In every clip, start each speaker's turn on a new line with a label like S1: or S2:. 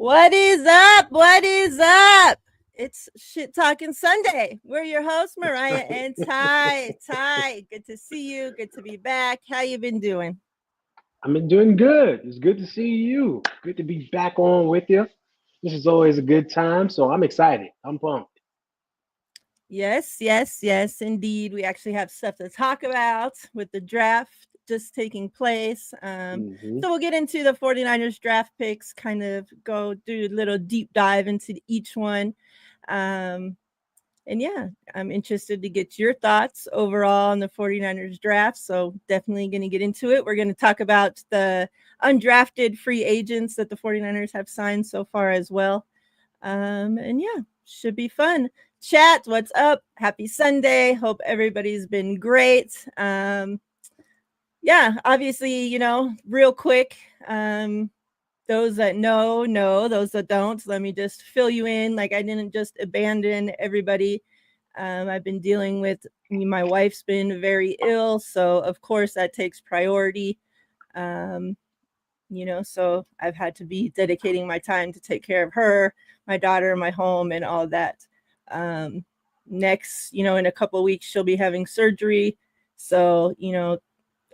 S1: What is up? What is up? It's Shit Talking Sunday. We're your hosts, Mariah and Ty. Ty, good to see you. Good to be back. How you been doing?
S2: I've been doing good. It's good to see you. Good to be back on with you. This is always a good time, so I'm excited. I'm pumped.
S1: Yes, yes, yes, indeed. We actually have stuff to talk about with the draft just taking place.
S2: Hmm.
S1: So we'll get into the 49ers draft picks, kind of go do a little deep dive into each one. Um, And yeah, I'm interested to get your thoughts overall on the 49ers draft. So definitely going to get into it. We're going to talk about the undrafted free agents that the 49ers have signed so far as well. And yeah, should be fun. Chat, what's up? Happy Sunday. Hope everybody's been great. Yeah, obviously, real quick. Those that know, those that don't, let me just fill you in. Like I didn't just abandon everybody. I've been dealing with my wife's been very ill, so of course that takes priority. Um, so I've had to be dedicating my time to take care of her, my daughter, my home, and all that. Um, Next, in a couple of weeks, she'll be having surgery. So,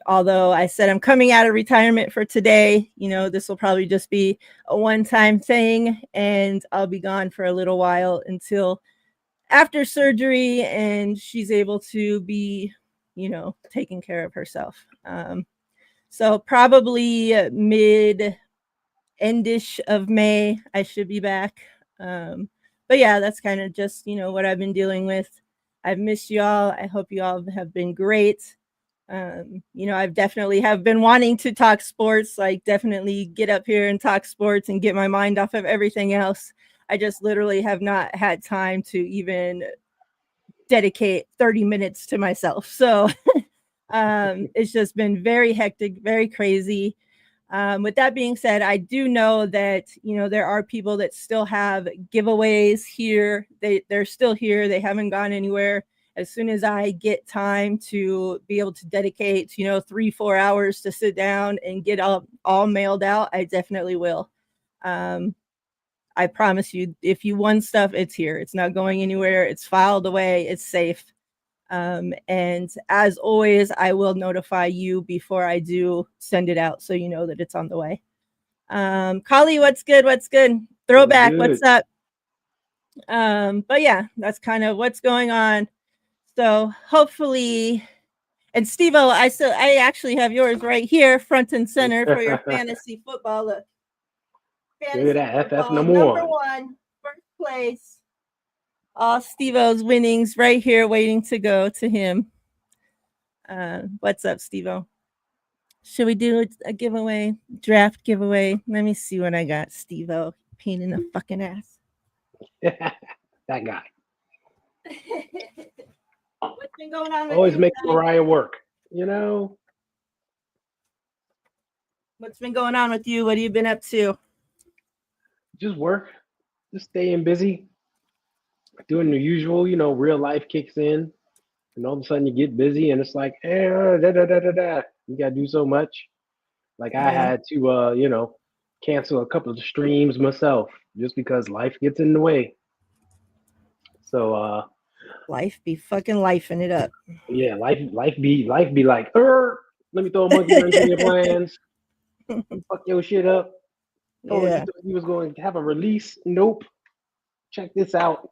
S1: although I said I'm coming out of retirement for today, this will probably just be a one-time thing, and I'll be gone for a little while until after surgery and she's able to be, taking care of herself. So probably mid endish of May, I should be back. But yeah, that's kind of just, what I've been dealing with. I've missed y'all. I hope you all have been great. I've definitely have been wanting to talk sports, like definitely get up here and talk sports and get my mind off of everything else. I just literally have not had time to even dedicate 30 minutes to myself. So it's just been very hectic, very crazy. With that being said, I do know that there are people that still have giveaways here. They're still here. They haven't gone anywhere. As soon as I get time to be able to dedicate 3-4 hours to sit down and get all mailed out, I definitely will. Um, I promise you, if you won stuff, it's here. It's not going anywhere. It's filed away. It's safe. And as always, I will notify you before I do send it out so you know that it's on the way. Kali, what's good? What's good?
S2: What's
S1: Throwback, what's
S2: good?
S1: up? But yeah, that's kind of what's going on. So hopefully, and Steve I actually have yours right here, front and center for your fantasy football. Look,
S2: Look at
S1: fantasy
S2: that FF
S1: football,
S2: number
S1: number
S2: one.
S1: one, first place. All Steve-O's winnings right here waiting to go to him. What's up, Steve-O? Should we do a giveaway, draft giveaway? Let me see what I got, Steve-O. Pain in the fucking ass.
S2: That guy
S1: What's been going on with
S2: always
S1: you,
S2: makes
S1: Ty?
S2: Mariah work. You know,
S1: What's been going on with you? What have you been up to?
S2: just work, just staying busy, doing the usual. Real life kicks in, and all of a sudden you get busy, and it's like, da da da da da. You gotta do so much. Like I
S1: Yeah.
S2: had to, cancel a couple of streams myself just because life gets in the way. So,
S1: Life be fucking lifing it up.
S2: yeah, life be like, let me throw a monkey wrench in your plans. Fuck your shit up. Oh, you
S1: Yeah.
S2: thought you was going to have a release? Nope. Check this out.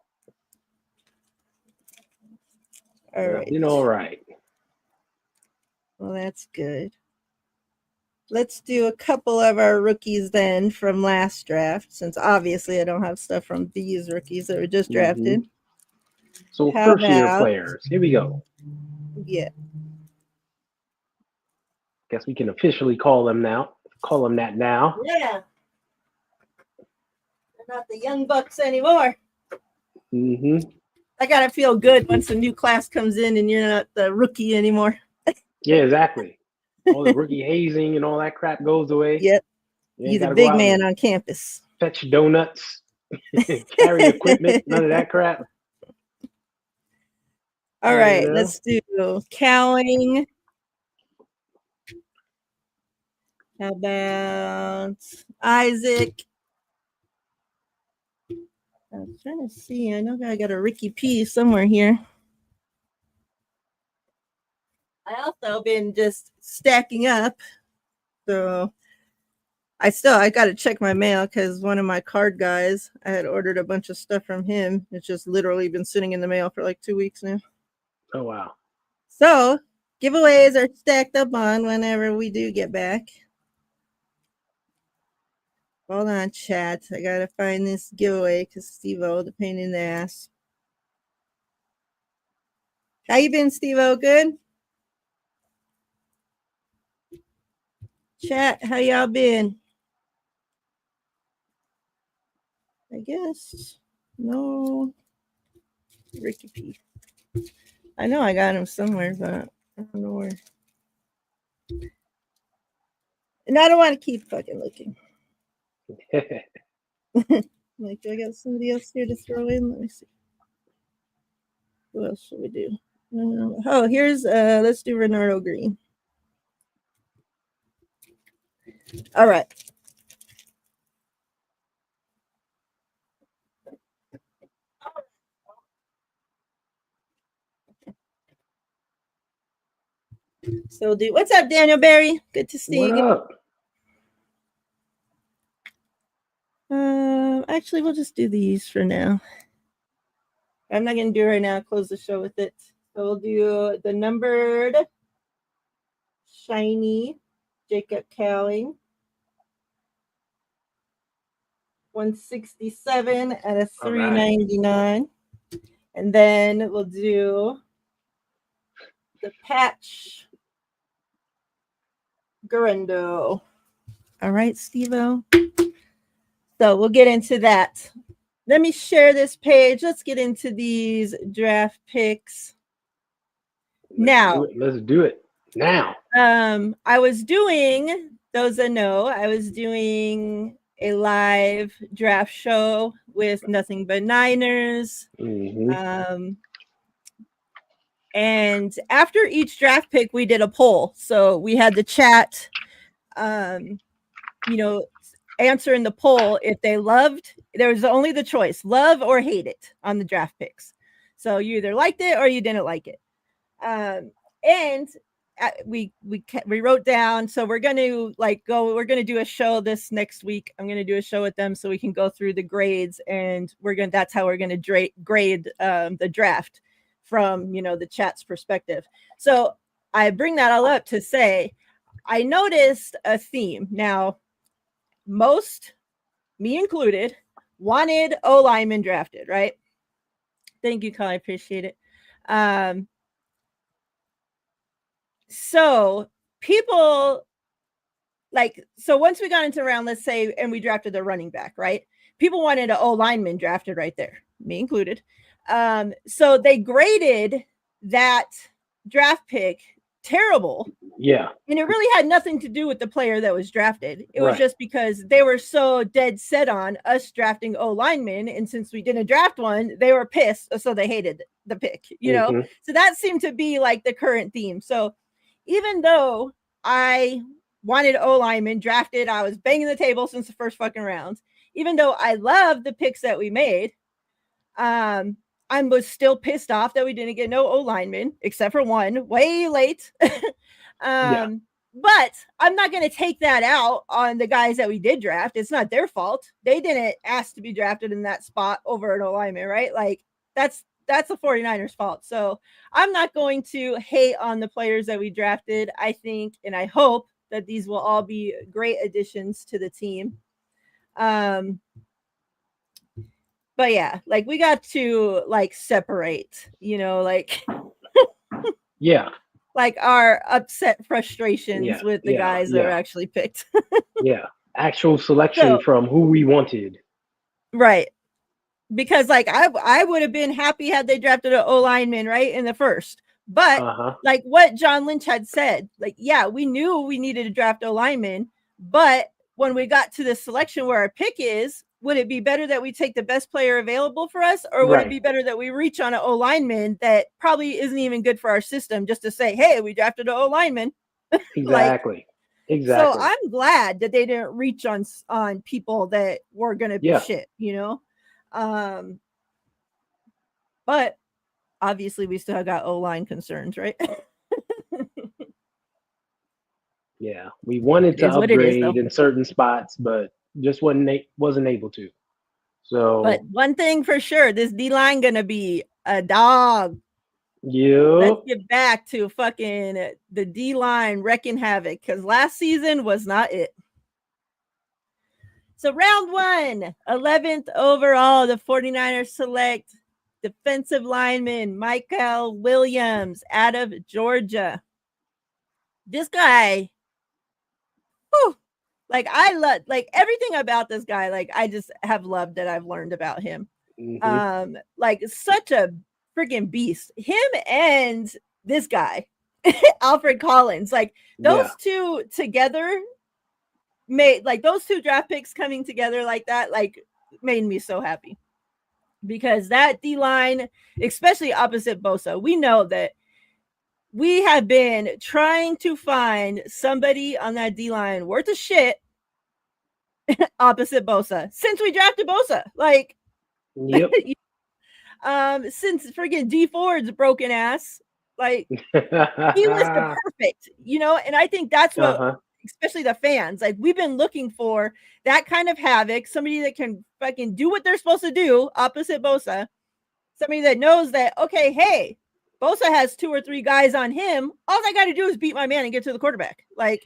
S1: All
S2: But I've been all
S1: right.
S2: right.
S1: Well, that's good. Let's do a couple of our rookies then from last draft, since obviously I don't have stuff from these rookies that were just
S2: Hmm.
S1: drafted.
S2: So
S1: How
S2: first year
S1: about,
S2: players. Here we go.
S1: yeah,
S2: Guess we can officially call them now. Call them that now.
S1: yeah, they're not the young bucks anymore.
S2: Hmm.
S1: I gotta feel good once a new class comes in and you're not the rookie anymore.
S2: Yeah, exactly. All the rookie hazing and all that crap goes away.
S1: Yep,
S2: You
S1: you
S2: ain't
S1: the
S2: got to go
S1: big
S2: out
S1: man
S2: and
S1: on campus.
S2: fetch donuts, carry equipment, none of that crap.
S1: All
S2: You
S1: right,
S2: know?
S1: let's do Cowing. How about Isaac? I was trying to see. I know I got a Ricky P somewhere here. I also been just stacking up. So I got to check my mail because one of my card guys, I had ordered a bunch of stuff from him. It's just literally been sitting in the mail for like 2 weeks now.
S2: Oh, wow.
S1: So giveaways are stacked up on whenever we do get back. Hold on, chat. I got to find this giveaway because Steve-O, the pain in the ass. How you been, Steve-O? Good? Chat, how y'all been? I guess no Ricky P. I know I got him somewhere, but I don't know where. And I don't want to keep fucking looking. Like, do I got somebody else here to throw in? Let me see. Who else should we do? Oh, here's let's do Renardo Green. All right. So do what's up, Daniel Barry? Good to see
S2: What
S1: you.
S2: up?
S1: Actually, we'll just do these for now. I'm not gonna do it right now. Close the show with it. So we'll do the numbered shiny Jacob Cowling. 167 at a 399. Right. And then we'll do the patch Garendo. All right, Steve-O. So we'll get into that. Let me share this page. Let's get into these draft picks.
S2: Let's do it now.
S1: I was doing, those that know, I was doing a live draft show with Nothing But Niners.
S2: Mm-hmm.
S1: And after each draft pick, we did a poll. So we had the chat, answering the poll if they loved. There was only the choice, love or hate it on the draft picks. So you either liked it or you didn't like it. And we wrote down. So we're going to we're going to do a show this next week. I'm going to do a show with them so we can go through the grades, and that's how we're going to grade the draft from, the chat's perspective. So I bring that all up to say, I noticed a theme. Now, most, me included, wanted O-lineman drafted, right? Thank you, Kyle. I appreciate it. So people so once we got into round, let's say, and we drafted a running back, right? People wanted an O-lineman drafted right there, me included. So they graded that draft pick terrible.
S2: Yeah.
S1: And it really had nothing to do with the player that was drafted. It was just because they were so dead set on us drafting O-linemen. And since we didn't draft one, they were pissed. So they hated the pick, know? So that seemed to be like the current theme. So even though I wanted O-linemen drafted, I was banging the table since the first fucking round. Even though I love the picks that we made, I was still pissed off that we didn't get no O-linemen, except for one, way late. But I'm not going to take that out on the guys that we did draft. It's not their fault. They didn't ask to be drafted in that spot over an O-lineman, right? Like, that's the 49ers' fault. So I'm not going to hate on the players that we drafted. I think, and I hope that these will all be great additions to the team. But yeah, we got to separate,
S2: yeah,
S1: our upset frustrations with the guys that were actually picked.
S2: Actual selection from who we wanted.
S1: Right. Because I would have been happy had they drafted an O-lineman right in the first. But what John Lynch had said, we knew we needed to draft O-lineman, but when we got to the selection where our pick is, would it be better that we take the best player available for us, or would it be better that we reach on an O-lineman that probably isn't even good for our system just to say, hey, we drafted an O-lineman?
S2: Exactly.
S1: So I'm glad that they didn't reach on people that were going to be shit, Um, but obviously we still got O-line concerns, right?
S2: Yeah, we wanted
S1: It
S2: to
S1: is what it is,
S2: upgrade
S1: though.
S2: in certain spots, but just wasn't able to.
S1: But
S2: So,
S1: one thing for sure, this D-line gonna be a dog. Let's
S2: yep.
S1: get back to fucking the D-line wrecking havoc, because last season was not it. So round one, 11th overall, the 49ers select defensive lineman Michael Williams out of Georgia. This guy, whew, like I love like everything about this guy. Like I just have loved that I've learned about him.
S2: Hmm.
S1: Like such a freaking beast. Him and this guy, Alfred Collins, like
S2: Yeah.
S1: those two together made like those two draft picks coming together like that, like made me so happy. Because that D line, especially opposite Bosa, we know that we have been trying to find somebody on that D line worth of shit opposite Bosa since we drafted Bosa. Like,
S2: Yep.
S1: since friggin' D Ford's broken ass, like he was the perfect, and I think that's what,
S2: Uh-huh.
S1: especially the fans, like we've been looking for that kind of havoc, somebody that can fucking do what they're supposed to do opposite Bosa, somebody that knows that, okay, hey, Bosa has 2 or 3 guys on him. All I got to do is beat my man and get to the quarterback. Like,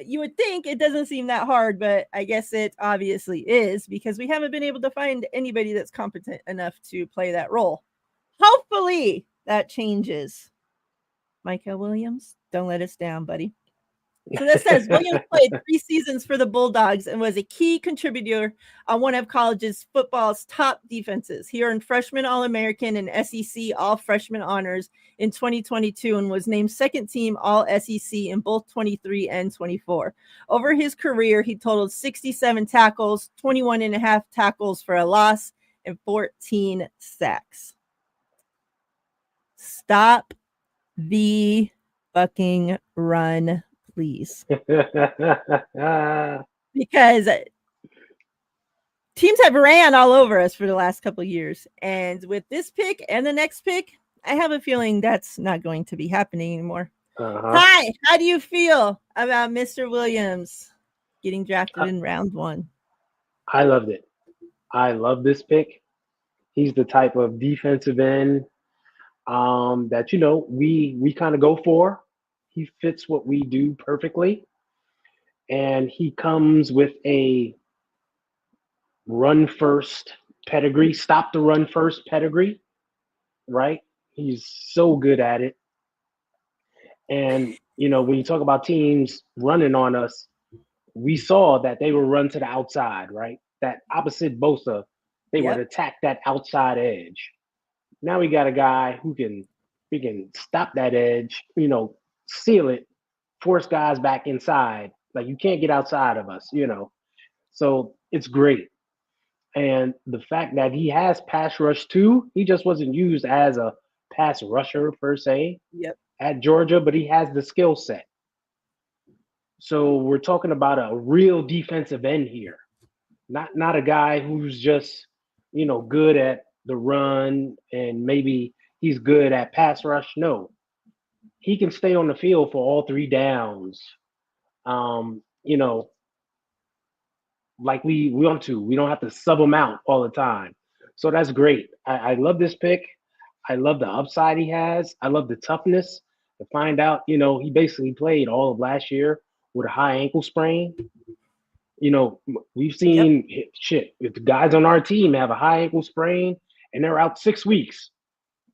S1: you would think it doesn't seem that hard, but I guess it obviously is because we haven't been able to find anybody that's competent enough to play that role. Hopefully that changes. Michael Williams, don't let us down, buddy. So this says Williams played 3 seasons for the Bulldogs and was a key contributor on one of college's football's top defenses. He earned freshman All-American and SEC All-Freshman honors in 2022 and was named second team All-SEC in both 23 and 24. Over his career, he totaled 67 tackles, 21 and a half tackles for a loss, and 14 sacks. Stop the fucking run, please. Because teams have ran all over us for the last couple of years. And with this pick and the next pick, I have a feeling that's not going to be happening anymore.
S2: Uh-huh.
S1: Ty, how do you feel about Mr. Williams getting drafted in round 1?
S2: I loved it. I love this pick. He's the type of defensive end that we kind of go for. He fits what we do perfectly, and he comes with a run first pedigree, stop the run first pedigree, right? He's so good at it. And when you talk about teams running on us, we saw that they would run to the outside, right? That opposite Bosa, they would attack that outside edge. Now we got a guy who can stop that edge, seal it, force guys back inside. Like you can't get outside of us. So it's great. And the fact that he has pass rush too, he just wasn't used as a pass rusher per se at Georgia, but he has the skill set. So we're talking about a real defensive end here, not a guy who's just good at the run and maybe he's good at pass rush. No, he can stay on the field for all 3 downs. Um, you know, like we want to. We don't have to sub him out all the time. So that's great. I love this pick. I love the upside he has. I love the toughness to find out, he basically played all of last year with a high ankle sprain. We've seen shit. If the guys on our team have a high ankle sprain and they're out 6 weeks,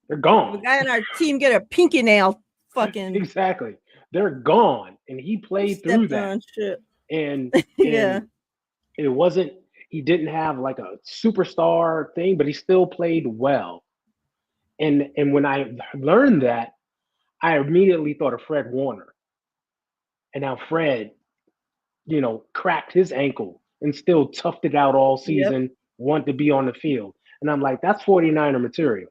S2: they're gone.
S1: The guy on our team get a pinky nail fucking
S2: exactly. They're gone. And he played through that. And
S1: yeah.
S2: It wasn't, he didn't have like a superstar thing, but he still played well. And when I learned that, I immediately thought of Fred Warner. And now Fred, cracked his ankle and still toughed it out all season, wanted to be on the field. And I'm like, that's 49er material.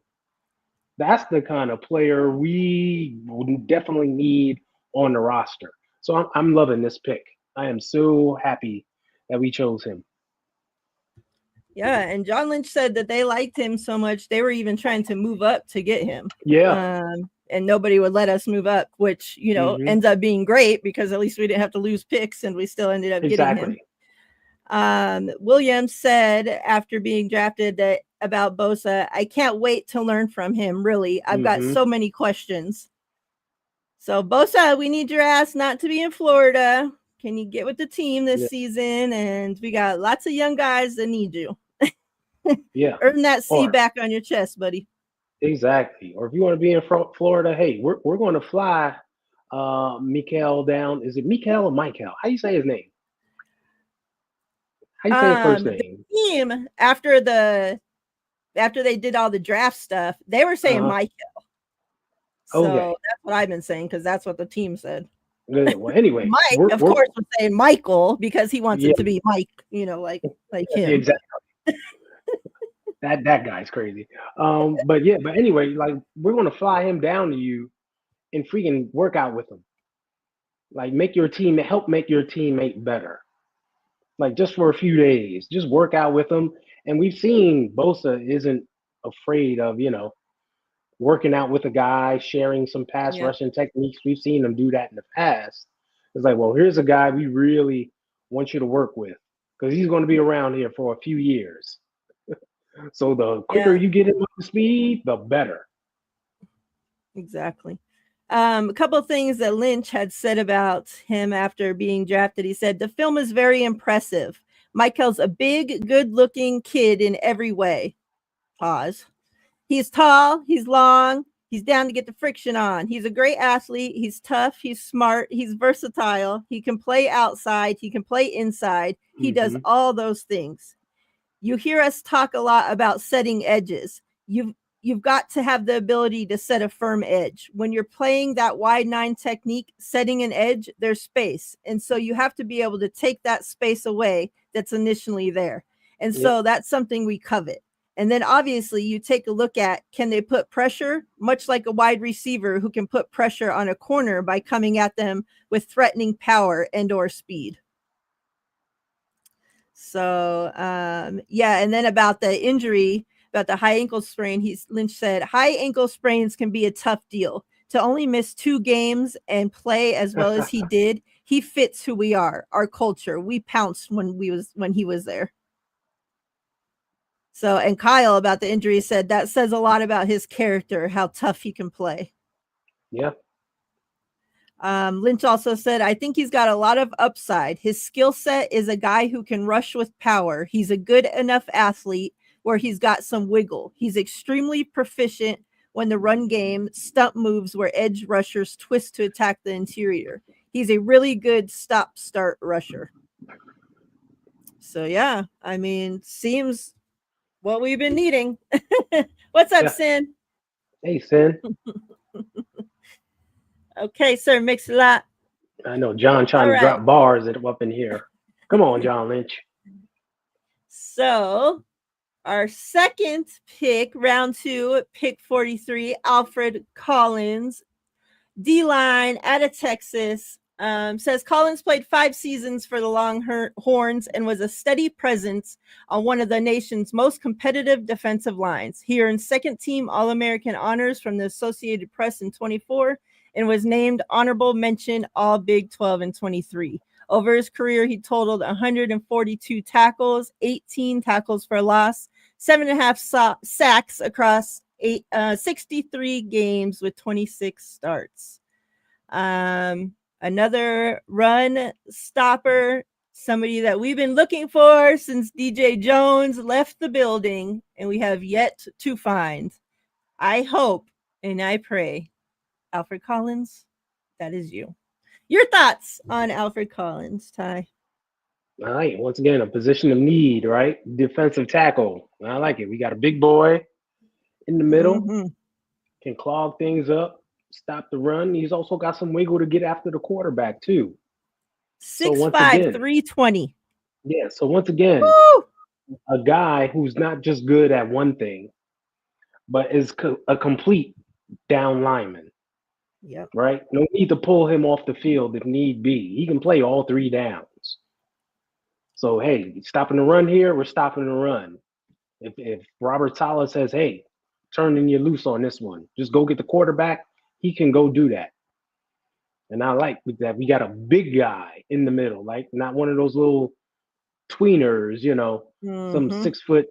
S2: That's the kind of player we definitely need on the roster. So I'm loving this pick. I am so happy that we chose him.
S1: Yeah, and John Lynch said that they liked him so much they were even trying to move up to get him.
S2: Yeah.
S1: And nobody would let us move up, which ends up being great because at least we didn't have to lose picks and we still ended up getting him. Williams said after being drafted that about Bosa, I can't wait to learn from him. Really, I've got so many questions. So Bosa, we need your ass not to be in Florida. Can you get with the team this season? And we got lots of young guys that need you.
S2: Yeah.
S1: Earn that C back on your chest, buddy.
S2: Exactly. Or if you want to be in Florida, hey, we're going to fly Mikael down. Is it Mikael or Michael? How you say his name? How you say his first name?
S1: The team after they did all the draft stuff, they were saying Michael. So that's what I've been saying because that's what the team said.
S2: Well, anyway,
S1: Mike, of course, was saying Michael because he wants it to be Mike, like him.
S2: Exactly. that guy's crazy. But anyway, like we're gonna fly him down to you and freaking work out with him. Like help make your teammate better. Like just for a few days, just work out with him. And we've seen Bosa isn't afraid of, working out with a guy, sharing some pass rushing techniques. We've seen him do that in the past. It's like, well, here's a guy we really want you to work with because he's going to be around here for a few years. So the quicker you get him up to speed, the better.
S1: Exactly. A couple of things that Lynch had said about him after being drafted. He said, the film is very impressive. Michael's a big, good-looking kid in every way. Pause. He's tall, he's long, he's down to get the friction on. He's a great athlete, he's tough, he's smart, he's versatile, he can play outside, he can play inside. He does all those things. You hear us talk a lot about setting edges. You've got to have the ability to set a firm edge. When you're playing that wide nine technique, setting an edge, there's space. And so you have to be able to take that space away that's initially there. And so that's something we covet. And then obviously you take a look at, can they put pressure? Much like a wide receiver who can put pressure on a corner by coming at them with threatening power and or speed. So, and then about the injury, about the high ankle sprain, Lynch said, high ankle sprains can be a tough deal. To only miss 2 games and play as well as he did, he fits who we are, our culture. We pounced when he was there. So, and Kyle about the injury said that says a lot about his character, how tough he can play.
S2: Yeah.
S1: Lynch also said, I think he's got a lot of upside. His skill set is a guy who can rush with power. He's a good enough athlete where he's got some wiggle. He's extremely proficient when the run game, stump moves where edge rushers twist to attack the interior. He's a really good stop-start rusher. So, yeah, I mean, seems what we've been needing. What's up, Sin?
S2: Hey, Sin.
S1: Okay, sir, mix a lot.
S2: I know John trying to drop bars up in here. Come on, John Lynch.
S1: So, our second pick, round 2, pick 43, Alfred Collins, D-line out of Texas. Says Collins played 5 seasons for the Longhorns and was a steady presence on one of the nation's most competitive defensive lines. He earned second-team All-American honors from the Associated Press in 24 and was named honorable mention All Big 12 in 23. Over his career, he totaled 142 tackles, 18 tackles for loss, 7.5 sacks across 63 games with 26 starts. Another run stopper, somebody that we've been looking for since DJ Jones left the building and we have yet to find. I hope and I pray, Alfred Collins, that is you. Your thoughts on Alfred Collins, Ty?
S2: All right. Once again, a position of need, right? Defensive tackle. I like it. We got a big boy in the middle, can clog things up, stop the run. He's also got some wiggle to get after the quarterback, too.
S1: 6'5", 320.
S2: Yeah. So once again, a guy who's not just good at one thing, but is a complete down lineman.
S1: Yep.
S2: Right? No need to pull him off the field if need be. He can play all 3 downs. So, hey, stopping the run here, we're stopping the run. If Robert Saleh says, "Hey, turning you loose on this one, just go get the quarterback," he can go do that. And I like that we got a big guy in the middle, like not one of those little tweeners, some
S1: Mm-hmm.
S2: 6 foot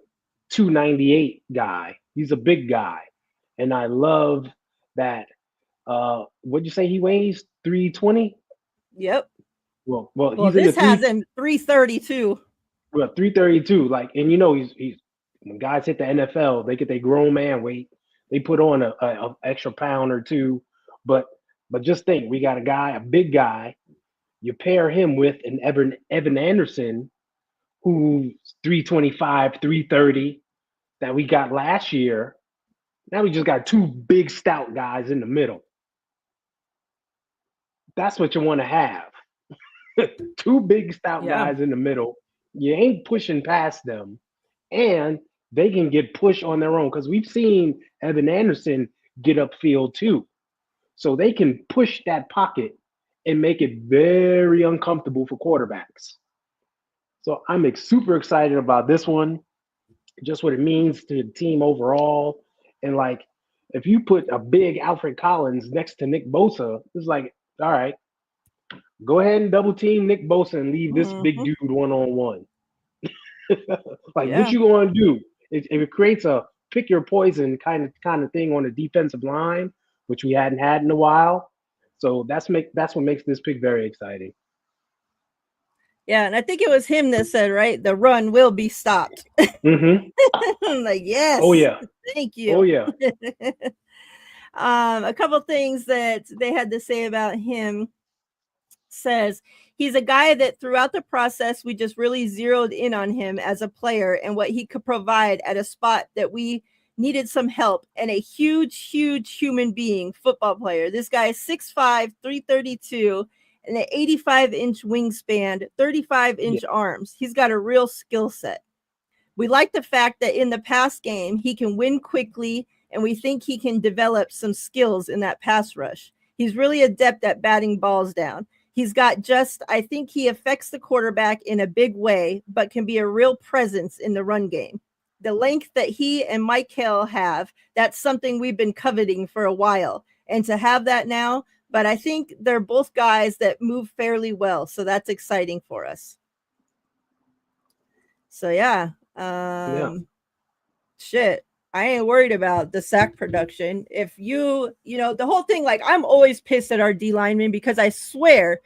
S2: 298 guy. He's a big guy. And I love that what'd you say he weighs? 320?
S1: Yep.
S2: Well,
S1: Well,
S2: he's in the
S1: this has
S2: three
S1: him 332.
S2: well, 332. Like, and he's when guys hit the NFL, they get their grown man weight. They put on a extra pound or two. But just think, we got a guy, a big guy. You pair him with an Evan Anderson, who's 325, 330 that we got last year. Now we just got two big stout guys in the middle. That's what you want to have. Two big stout
S1: Yeah.
S2: guys in the middle. You ain't pushing past them, and they can get pushed on their own because we've seen Evan Anderson get upfield too. So they can push that pocket and make it very uncomfortable for quarterbacks. So I'm super excited about this one, just what it means to the team overall. And like, if you put a big Alfred Collins next to Nick Bosa, it's like, all right, go ahead and double team Nick Bosa and leave this big
S1: Mm-hmm.
S2: dude one on one. Like, what
S1: Yeah.
S2: you gonna do? It creates a pick your poison kind of thing on the defensive line, which we hadn't had in a while. So that's what makes this pick very exciting.
S1: Yeah, and I think it was him that said, right, the run will be stopped.
S2: Mm-hmm.
S1: I'm like, yes.
S2: Oh yeah.
S1: Thank you.
S2: Oh yeah.
S1: A couple things that they had to say about him says he's a guy that throughout the process we just really zeroed in on him as a player and what he could provide at a spot that we needed some help, and a huge human being, football player. This guy is 6'5", 332 and an 85-inch wingspan, 35-inch arms. He's got a real skill set. We like the fact that in the pass game he can win quickly, and we think he can develop some skills in that pass rush. He's really adept at batting balls down. He's got I think he affects the quarterback in a big way, but can be a real presence in the run game. The length that he and Michael have, that's something we've been coveting for a while. And to have that now, but I think they're both guys that move fairly well. So that's exciting for us. So yeah. Shit. I ain't worried about the sack production. If the whole thing, like, I'm always pissed at our D linemen because I swear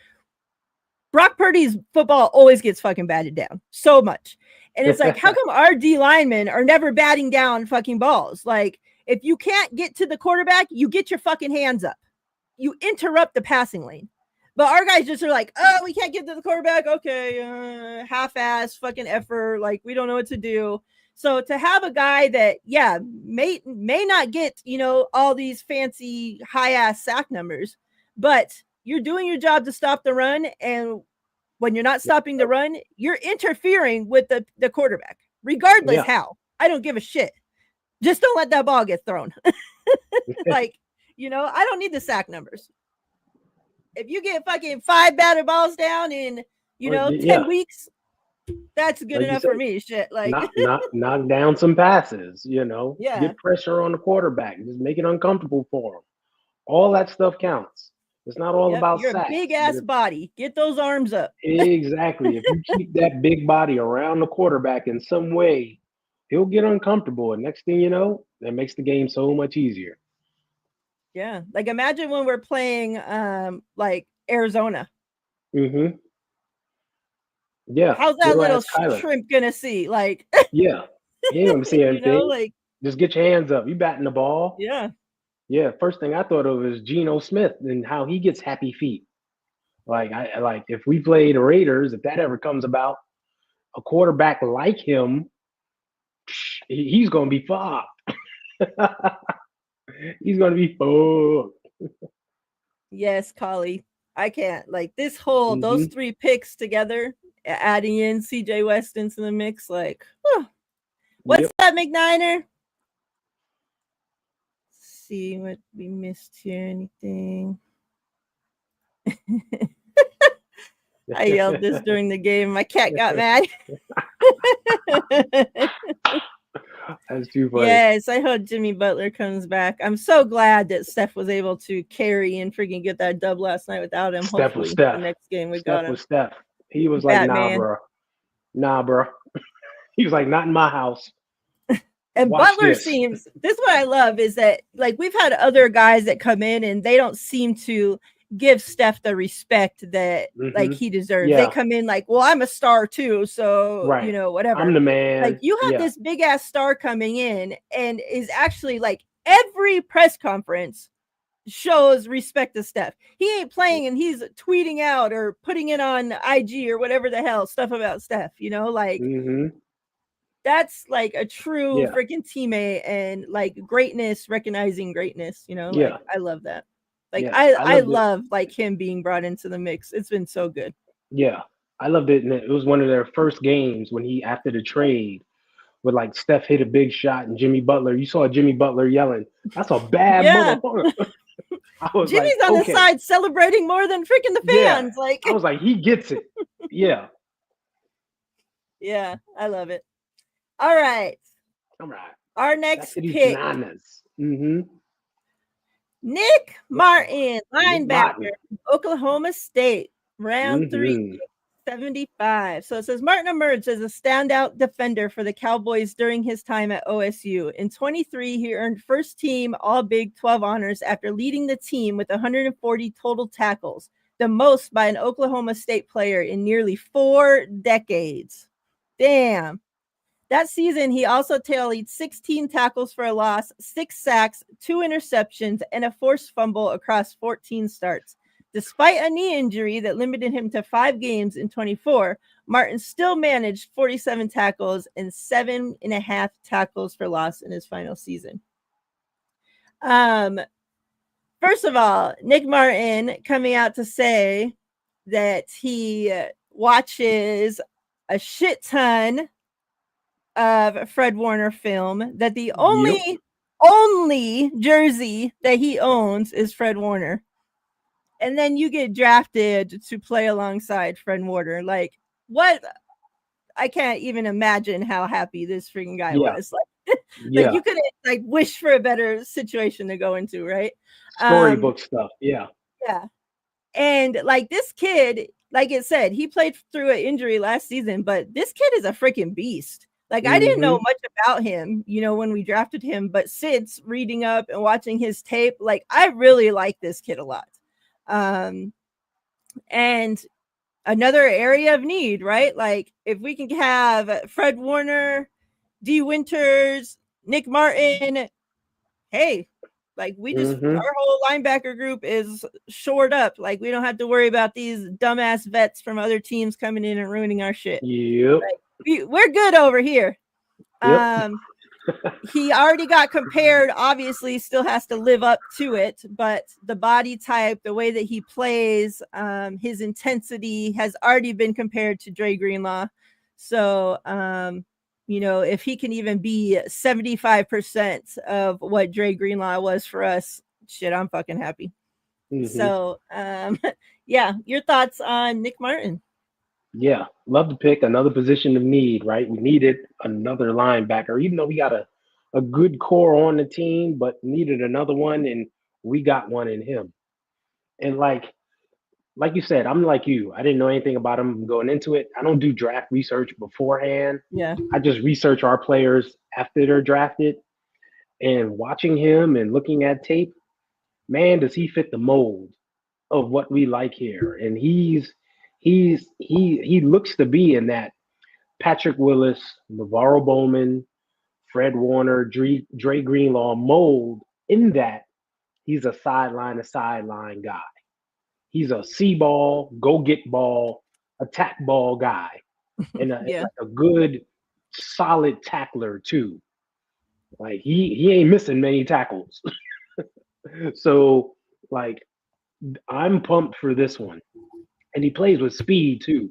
S1: Brock Purdy's football always gets fucking batted down so much. And it's like, how come our D linemen are never batting down fucking balls? Like, if you can't get to the quarterback, you get your fucking hands up. You interrupt the passing lane. But our guys just are like, oh, we can't get to the quarterback. Okay, half-ass fucking effort. Like, we don't know what to do. So to have a guy that, yeah, may not get, all these fancy high-ass sack numbers, but you're doing your job to stop the run. And when you're not stopping the run, you're interfering with the quarterback, regardless how. I don't give a shit. Just don't let that ball get thrown. Like, I don't need the sack numbers. If you get fucking 5 batted balls down in, 10 weeks, that's good enough for me. Shit, like
S2: knock down some passes,
S1: Yeah.
S2: Get pressure on the quarterback, just make it uncomfortable for him. All that stuff counts. It's not all about
S1: your
S2: sacks.
S1: Big ass body. Get those arms up.
S2: Exactly. If you keep that big body around the quarterback in some way, he'll get uncomfortable. And next thing you know, that makes the game so much easier.
S1: Yeah. Like, imagine when we're playing like Arizona.
S2: Mm-hmm. Yeah.
S1: How's that little shrimp gonna see? Like,
S2: yeah. He ain't gonna see anything.
S1: Like,
S2: just get your hands up. You batting the ball.
S1: Yeah.
S2: Yeah. First thing I thought of was Geno Smith and how he gets happy feet. Like, if we play the Raiders, if that ever comes about, a quarterback like him, he's gonna be fucked. He's gonna be fucked.
S1: Yes, Collie. I can't. Like, this whole those 3 picks together, adding in CJ West into the mix, like, what's that, McNiner? Let's see what we missed here. Anything? I yelled this during the game. My cat got mad.
S2: That's too funny.
S1: Yes, I hope Jimmy Butler comes back. I'm so glad that Steph was able to carry and freaking get that dub last night without him.
S2: Steph was
S1: Hopefully,
S2: Steph.
S1: the next game we
S2: Steph
S1: got him.
S2: was Steph. He was like,
S1: Batman.
S2: nah, bro. He was like, not in my house.
S1: And
S2: Watch
S1: Butler
S2: this.
S1: seems, this is what I love is that, like, we've had other guys that come in and they don't seem to give Steph the respect that like he deserves.
S2: Yeah.
S1: They come in like, well, I'm a star too, so
S2: Right.
S1: you know, whatever.
S2: I'm the man.
S1: Like, you have this big ass star coming in and is actually like every press conference shows respect to Steph. He ain't playing and he's tweeting out or putting it on IG or whatever the hell stuff about Steph, you know, like that's like a true freaking teammate and like greatness, recognizing greatness, you know, like I love that. Like I love like him being brought into the mix. It's been so good.
S2: Yeah. I loved it. And it was one of their first games when he, after the trade, with like Steph hit a big shot and Jimmy Butler, you saw Jimmy Butler yelling, that's a bad motherfucker.
S1: Jimmy's like, on the side celebrating more than freaking the fans. Like,
S2: I was like, he gets it. Yeah.
S1: Yeah, I love it. All right. Our next pick. Nick Martin, linebacker, Oklahoma State, round 3, 75. So it says Martin emerged as a standout defender for the Cowboys during his time at OSU. In 23, he earned first team All Big 12 honors after leading the team with 140 total tackles, the most by an Oklahoma State player in nearly 4 decades. Damn. That season, he also tallied 16 tackles for a loss, 6 sacks, 2 interceptions, and a forced fumble across 14 starts. Despite a knee injury that limited him to 5 games in 24, Martin still managed 47 tackles and 7.5 tackles for loss in his final season. First of all, Nick Martin coming out to say that he watches a shit ton of Fred Warner film, that the only jersey that he owns is Fred Warner. And then you get drafted to play alongside Fred Warner. Like, what? I can't even imagine how happy this freaking guy was. Like, like you could like wish for a better situation to go into, right?
S2: Storybook stuff. Yeah.
S1: Yeah. And like this kid, like it said, he played through an injury last season, but this kid is a freaking beast. Like, I didn't know much about him, you know, when we drafted him, but since reading up and watching his tape, like, I really like this kid a lot. And another area of need, right? Like, if we can have Fred Warner, D. Winters, Nick Martin, hey, like, we just, our whole linebacker group is shored up. Like, we don't have to worry about these dumbass vets from other teams coming in and ruining our shit.
S2: Yep.
S1: Like, we're good over here. Yep. He already got compared, obviously still has to live up to it, but the body type, the way that he plays, his intensity has already been compared to Dre Greenlaw. So, you know, if he can even be 75% of what Dre Greenlaw was for us, shit, I'm fucking happy. So, yeah, your thoughts on Nick Martin?
S2: Yeah, love to pick another position of need, right? We needed another linebacker, even though we got a good core on the team, but needed another one, and we got one in him. And like you said, I'm like you. I didn't know anything about him going into it. I don't do draft research beforehand.
S1: Yeah.
S2: I just research our players after they're drafted. And watching him and looking at tape, man, does he fit the mold of what we like here. And he looks to be in that Patrick Willis, NaVorro Bowman, Fred Warner, Dre Greenlaw mold, in that he's a sideline guy. He's a see ball, go get ball, attack ball guy. And like a good, solid tackler too. Like he ain't missing many tackles. So like I'm pumped for this one. And he plays with speed too.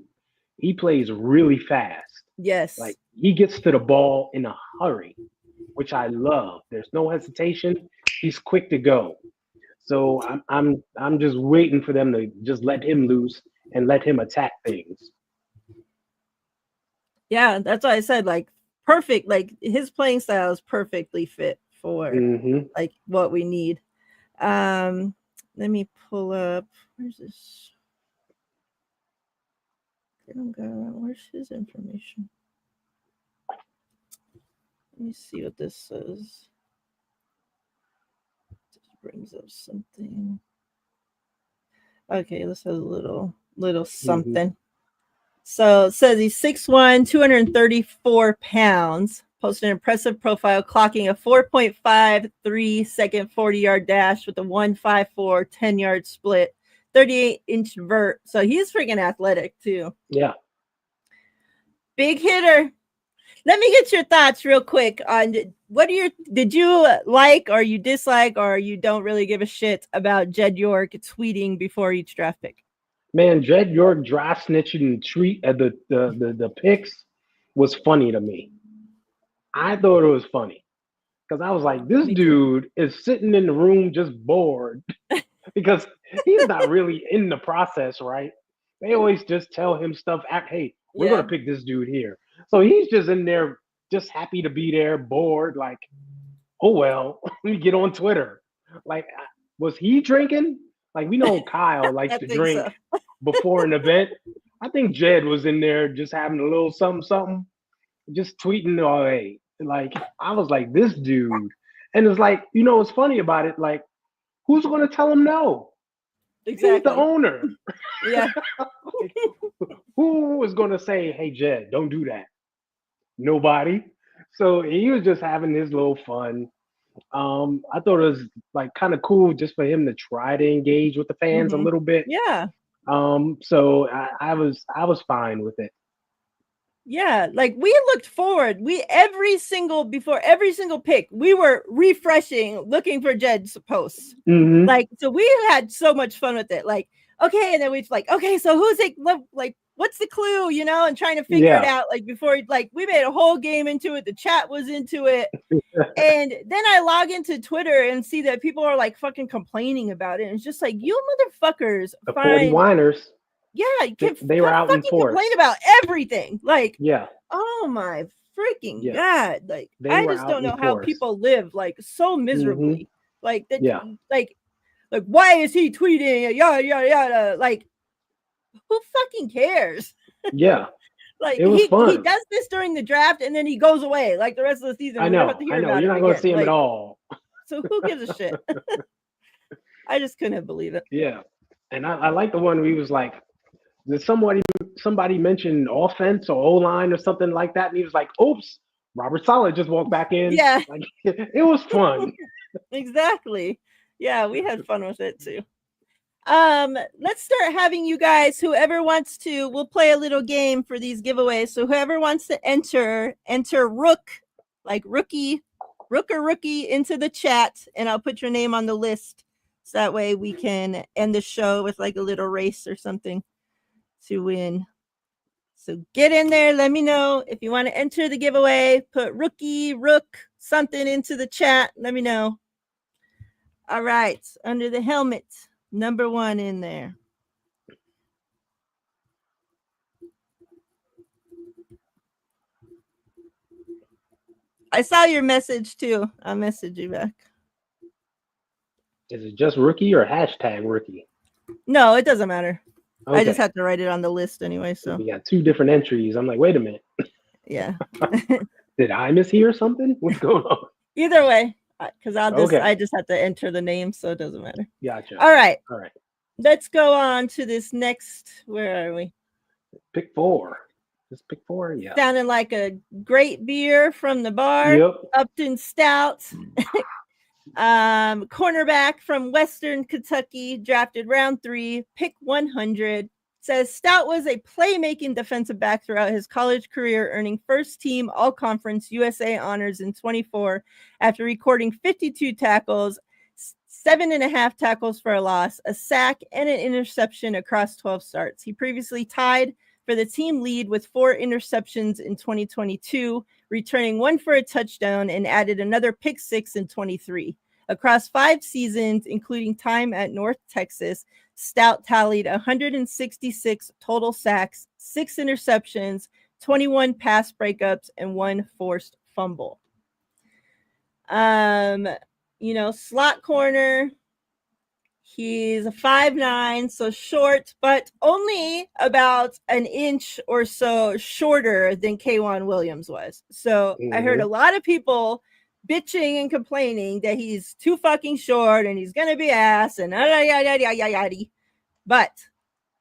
S2: He plays really fast.
S1: Yes.
S2: Like he gets to the ball in a hurry, which I love. There's no hesitation. He's quick to go. So I'm just waiting for them to just let him loose and let him attack things.
S1: Yeah, that's why I said, like, perfect. Like his playing style is perfectly fit for like what we need. Let me pull up. Where's this? Where's his information? Let me see what this says. This brings up something. Okay, this has a little something. So it says he's 6'1", 234 pounds. Posted an impressive profile, clocking a 4.53 second 40-yard dash with a 1.54 10-yard split, 38-inch vert. So he's freaking athletic too.
S2: Yeah.
S1: Big hitter. Let me get your thoughts real quick on what did you like or you dislike or you don't really give a shit about Jed York tweeting before each draft pick?
S2: Man, Jed York dry snitching treat at the picks was funny to me. I thought it was funny because I was like, this dude is sitting in the room just bored because he's not really in the process, right? They always just tell him stuff. Hey, we're gonna pick this dude here. So he's just in there, just happy to be there, bored. Like, oh well, let me get on Twitter. Like, was he drinking? Like, we know Kyle likes to drink before an event. I think Jed was in there just having a little something, just tweeting all day. Like, I was like, this dude. And it's like, what's funny about it? Like, who's going to tell him no?
S1: Exactly.
S2: He's the owner.
S1: Yeah.
S2: Like, who is going to say, hey, Jed, don't do that? Nobody. So he was just having his little fun. I thought it was like kind of cool just for him to try to engage with the fans a little bit.
S1: Yeah.
S2: So I was fine with it.
S1: Yeah, like we looked forward. Before every single pick, we were refreshing, looking for Jed's posts. Like, so we had so much fun with it. Like, okay, and then we'd like, okay, so who's it? Like, what's the clue? And trying to figure it out. Like before, like we made a whole game into it. The chat was into it, and then I log into Twitter and see that people are like fucking complaining about it. And it's just like, you motherfuckers,
S2: the 40 whiners.
S1: Yeah,
S2: they were out in force.
S1: Complain about everything. Like,
S2: yeah.
S1: Oh my freaking God! Like, I just don't know how people live like so miserably. Like that. Yeah. Like, why is he tweeting? Yada yada yada. Like, who fucking cares?
S2: Yeah.
S1: Like he does this during the draft and then he goes away. Like the rest of the season,
S2: I know. You're not going to see him at all.
S1: So who gives a shit? I just couldn't believe it.
S2: Yeah, and I like the one where he was like, did somebody mention offense or O-line or something like that? And he was like, oops, Robert Saleh just walked back in.
S1: Yeah.
S2: Like, it was fun.
S1: Exactly. Yeah, we had fun with it too. Let's start having you guys, whoever wants to, we'll play a little game for these giveaways. So whoever wants to enter Rook, like rookie into the chat, and I'll put your name on the list. So that way we can end the show with like a little race or something to win. So get in there. Let me know if you want to enter the giveaway. Put rook, something into the chat. Let me know. All right. Under the helmet, number 1 in there. I saw your message too. I'll message you back.
S2: Is it just rookie or hashtag rookie?
S1: No, it doesn't matter. Okay. I just have to write it on the list anyway. So
S2: we got 2 different entries. I'm like, wait a minute.
S1: Yeah.
S2: Did I mishear something? What's going on?
S1: Either way, because I just have to enter the name, so it doesn't matter.
S2: Gotcha.
S1: All right.
S2: All right.
S1: Let's go on to this next. Where are we?
S2: Pick 4. Just pick 4. Yeah.
S1: Sounding like a great beer from the bar.
S2: Yep.
S1: Upton Stout. Cornerback from Western Kentucky, drafted round 3, pick 100. Says Stout was a playmaking defensive back throughout his college career, earning first-team All-Conference USA honors in 24 after recording 52 tackles, 7.5 tackles for a loss, a sack, and an interception across 12 starts. He previously tied for the team lead with 4 interceptions in 2022, returning 1 for a touchdown and added another pick 6 in 23. Across 5 seasons, including time at North Texas, Stout tallied 166 total sacks, 6 interceptions, 21 pass breakups, and 1 forced fumble. Slot corner. He's a 5'9", so short, but only about an inch or so shorter than K'Waun Williams was. So I heard a lot of people bitching and complaining that he's too fucking short and he's gonna be ass and yada yada yada yada. But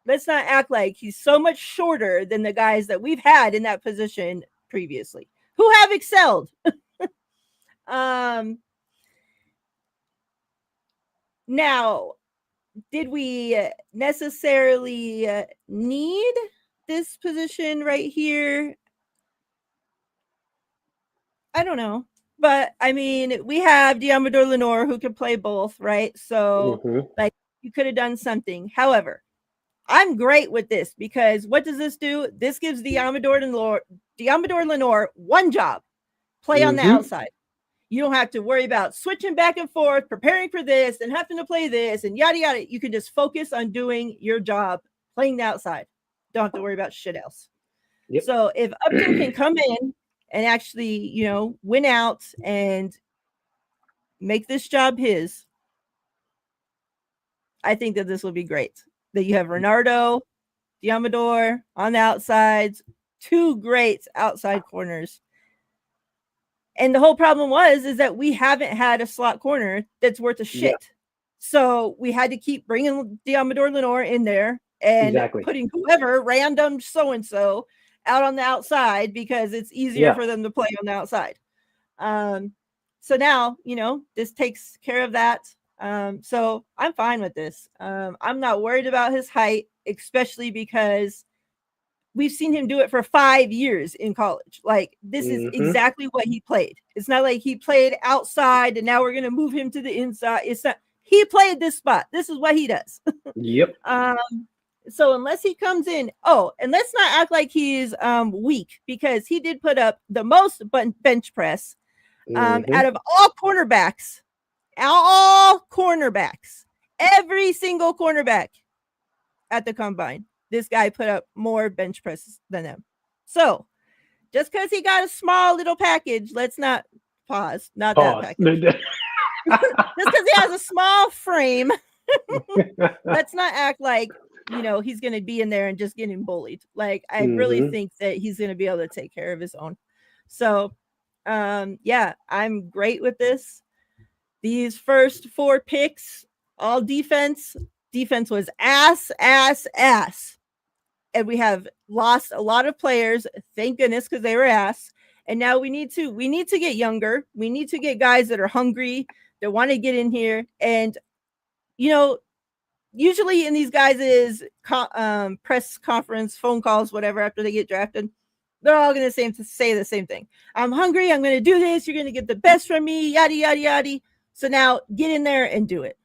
S1: let's not act like he's so much shorter than the guys that we've had in that position previously, who have excelled. Now, did we necessarily need this position right here? I don't know. But, I mean, we have Deommodore Lenoir who can play both, right? So, like, you could have done something. However, I'm great with this because what does this do? This gives Deommodore Lenoir one job. Play on the outside. You don't have to worry about switching back and forth, preparing for this, and having to play this, and yada yada. You can just focus on doing your job, playing the outside. Don't have to worry about shit else. Yep. So if Upton can come in and actually, win out and make this job his, I think that this will be great. That you have Renardo, Deommodore on the outsides, 2 great outside corners. And the whole problem is that we haven't had a slot corner that's worth a shit. Yeah. So we had to keep bringing Deommodore Lenoir in there and putting whoever, random so-and-so, out on the outside because it's easier for them to play on the outside. So now, this takes care of that. So I'm fine with this. I'm not worried about his height, especially because we've seen him do it for 5 years in college. Like, this is exactly what he played. It's not like he played outside and now we're going to move him to the inside. It's not. He played this spot. This is what he does.
S2: Yep.
S1: So unless he comes in, and let's not act like he's weak because he did put up the most bench press out of all cornerbacks. Every single cornerback at the combine. This guy put up more bench presses than them. So just because he got a small little package, let's not pause. That package. Just because he has a small frame, let's not act like, he's going to be in there and just getting bullied. Like, I really think that he's going to be able to take care of his own. So, I'm great with this. These first 4 picks, all defense. Defense was ass. And we have lost a lot of players, thank goodness, because they were ass. And now we need to get younger. We need to get guys that are hungry, that want to get in here. And, usually in these guys' press conference, phone calls, whatever, after they get drafted, they're all going to say the same thing. I'm hungry. I'm going to do this. You're going to get the best from me, yada, yada, yada. So now get in there and do it.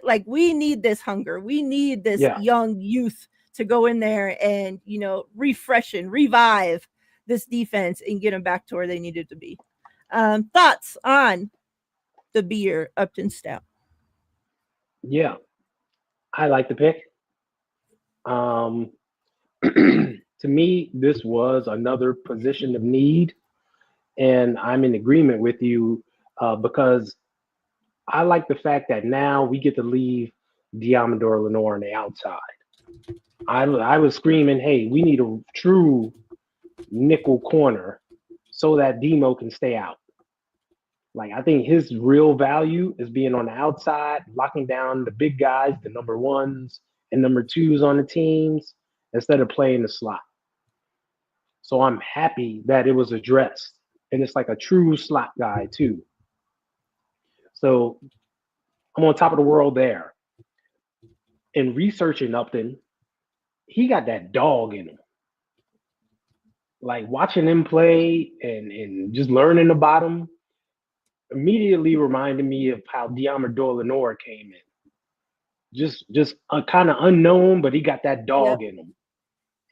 S1: Like, we need this hunger. We need this young youth to go in there and, refresh and revive this defense and get them back to where they needed to be. Thoughts on the beer Upton Stout?
S2: Yeah, I like the pick. To me, this was another position of need, and I'm in agreement with you because I like the fact that now we get to leave Deommodore Lenoir on the outside. I was screaming, hey, we need a true nickel corner so that Demo can stay out. Like, I think his real value is being on the outside, locking down the big guys, the number 1s and number 2s on the teams, instead of playing the slot. So I'm happy that it was addressed. And it's like a true slot guy, too. So I'm on top of the world there. In researching Upton, he got that dog in him. Like, watching him play and just learning about him immediately reminded me of how Deommodore Lenoir came in. Just kind of unknown, but he got that dog in him.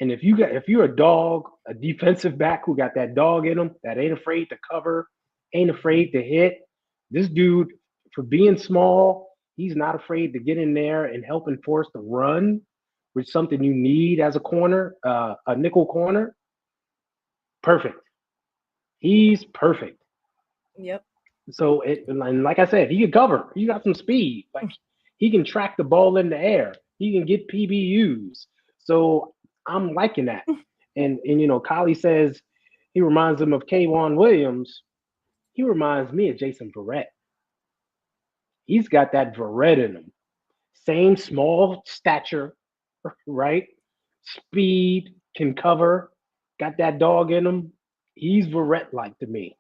S2: And if you're a dog, a defensive back who got that dog in him, that ain't afraid to cover, ain't afraid to hit, this dude, for being small, he's not afraid to get in there and help enforce the run, which is something you need as a corner, a nickel corner. perfect. He's perfect.
S1: Yep.
S2: So and like I said, he can cover. He got some speed. Like he can track the ball in the air. He can get PBUs. So I'm liking that. And Kylie says he reminds him of K'Wan Williams. He reminds me of Jason Verrett. He's got that Verrett in him. Same small stature, right? Speed, can cover, got that dog in him. He's Verrett like to me.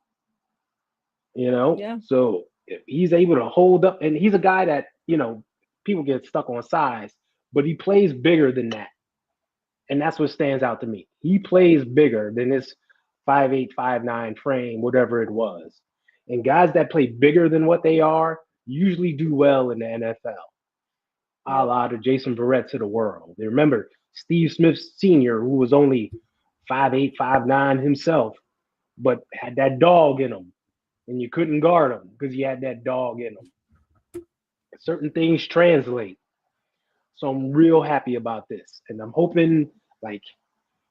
S1: Yeah.
S2: So if he's able to hold up, and he's a guy that people get stuck on size, but he plays bigger than that, and that's what stands out to me. He plays bigger than this 5'8", 5'9" frame, whatever it was. And guys that play bigger than what they are usually do well in the NFL. A
S1: Yep.
S2: la the Jason Verretts of the world. They remember Steve Smith Sr., who was only 5'8", 5'9" himself, but had that dog in him, and you couldn't guard him because he had that dog in him. Certain things translate. So I'm real happy about this. And I'm hoping like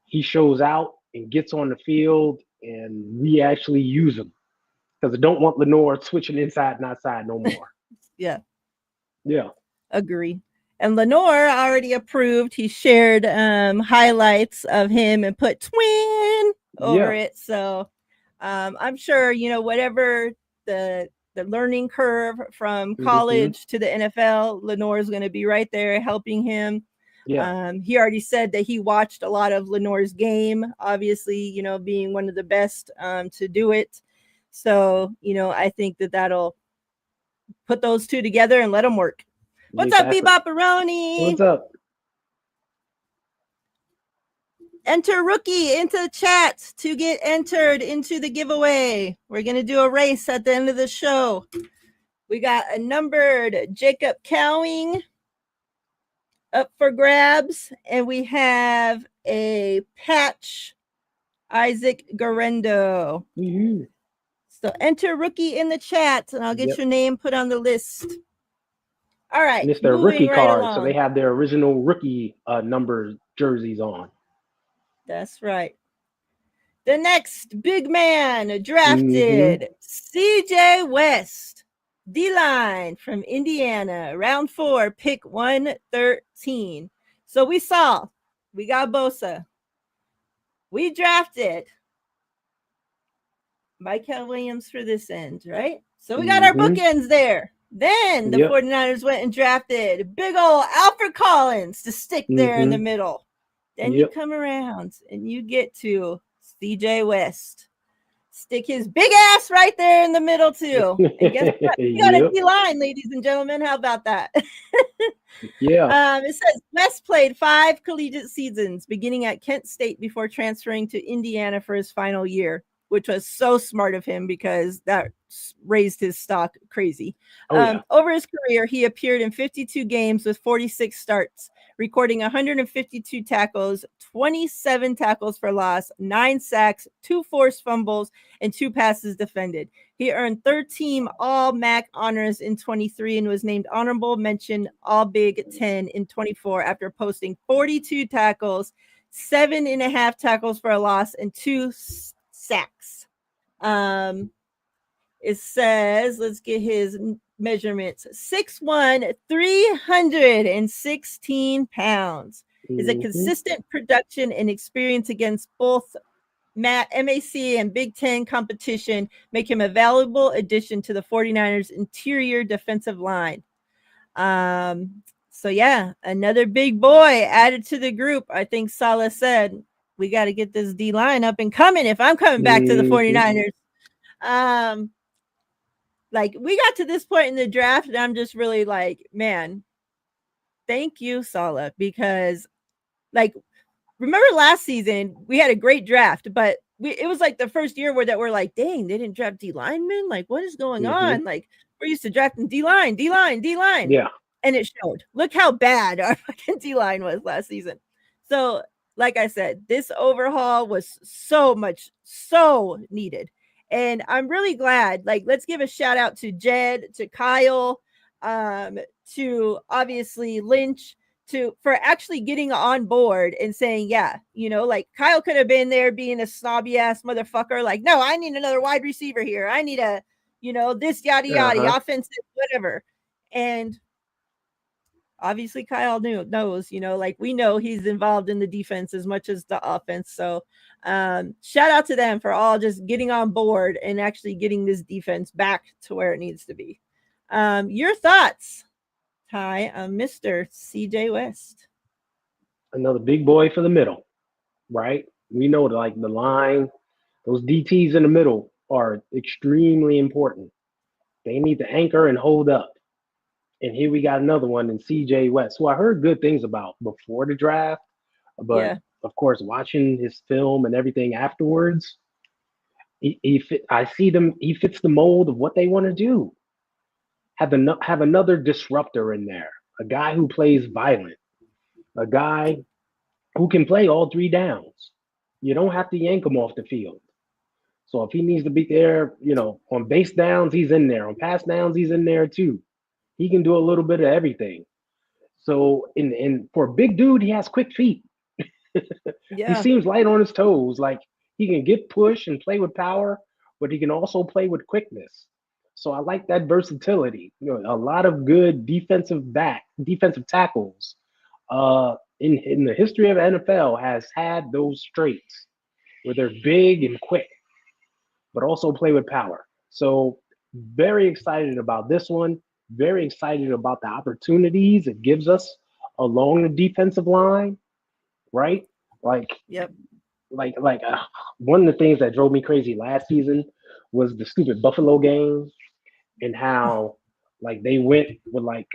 S2: he shows out and gets on the field and we actually use him. Because I don't want Lenoir switching inside and outside no more.
S1: Yeah.
S2: Yeah.
S1: Agree. And Lenore already approved. He shared highlights of him and put twin over it. So I'm sure, whatever the learning curve from college to the NFL, Lenore is going to be right there helping him.
S2: Yeah.
S1: He already said that he watched a lot of Lenore's game, obviously, being one of the best to do it. So, I think that'll put those two together and let them work. What's up, Bebop-aroni?
S2: What's up?
S1: Enter rookie into the chat to get entered into the giveaway. We're going to do a race at the end of the show. We got a numbered Jacob Cowing up for grabs, and we have a patch Isaac Garendo.
S2: Mm-hmm.
S1: So enter rookie in the chat, and I'll get your name put on the list. All right.
S2: And it's their rookie card, so they have their original rookie number jerseys on.
S1: That's right. The next big man drafted, CJ West, D-line from Indiana, round 4, pick 113. So we got Bosa. We drafted Michael Williams for this end, right? So we got our bookends there. Then the 49ers went and drafted big old Alfred Collins to stick there in the middle. Then you come around and you get to CJ West. Stick his big ass right there in the middle, too. And guess what? We got a D-line, ladies and gentlemen. How about that? It says West played 5 collegiate seasons, beginning at Kent State before transferring to Indiana for his final year, which was so smart of him because that raised his stock crazy. Over his career, he appeared in 52 games with 46 starts, recording 152 tackles, 27 tackles for loss, 9 sacks, 2 forced fumbles, and 2 passes defended. He earned 13 All-MAC honors in 23 and was named honorable mention All-Big 10 in 24 after posting 42 tackles, 7.5 tackles for a loss, and 2 sacks. It says, let's get his measurements. 6'1", 316 pounds. Is a consistent production and experience against both MAC and Big Ten competition make him a valuable addition to the 49ers interior defensive line. So yeah, another big boy added to the group. I think Saleh said, we got to get this D line up and coming if I'm coming back to the 49ers. Like we got to this point in the draft and I'm just really like, man, thank you, Saleh, because like, remember last season we had a great draft, but it was like the first year where we're like, dang, they didn't draft D linemen. Like, what is going on? Like, we're used to drafting D line.
S2: Yeah.
S1: And it showed. Look how bad our fucking D line was last season. So, like I said, this overhaul was so needed. And I'm really glad. Like, let's give a shout out to Jed, to Kyle, to obviously Lynch, for actually getting on board and saying, yeah, like Kyle could have been there being a snobby ass motherfucker. Like, no, I need another wide receiver here. I need this yada yada offensive, whatever. And obviously Kyle knows, like we know he's involved in the defense as much as the offense. So shout out to them for all just getting on board and actually getting this defense back to where it needs to be. Your thoughts, Ty, Mr. CJ West?
S2: Another big boy for the middle, right? We know like the line, those DTs in the middle are extremely important. They need to anchor and hold up. And here we got another one in CJ West, who I heard good things about before the draft, but of course, watching his film and everything afterwards, I see them. He fits the mold of what they want to do. Have another disruptor in there, a guy who plays violent, a guy who can play all three downs. You don't have to yank him off the field. So if he needs to be there, on base downs, he's in there. On pass downs, he's in there too. He can do a little bit of everything. So in for a big dude, he has quick feet. He seems light on his toes. Like he can get push and play with power, but he can also play with quickness. So I like that versatility. A lot of good defensive tackles in the history of the NFL has had those traits where they're big and quick, but also play with power. So very excited about this one. Very excited about the opportunities it gives us along the defensive line, right? Like one of the things that drove me crazy last season was the stupid Buffalo game and how like they went with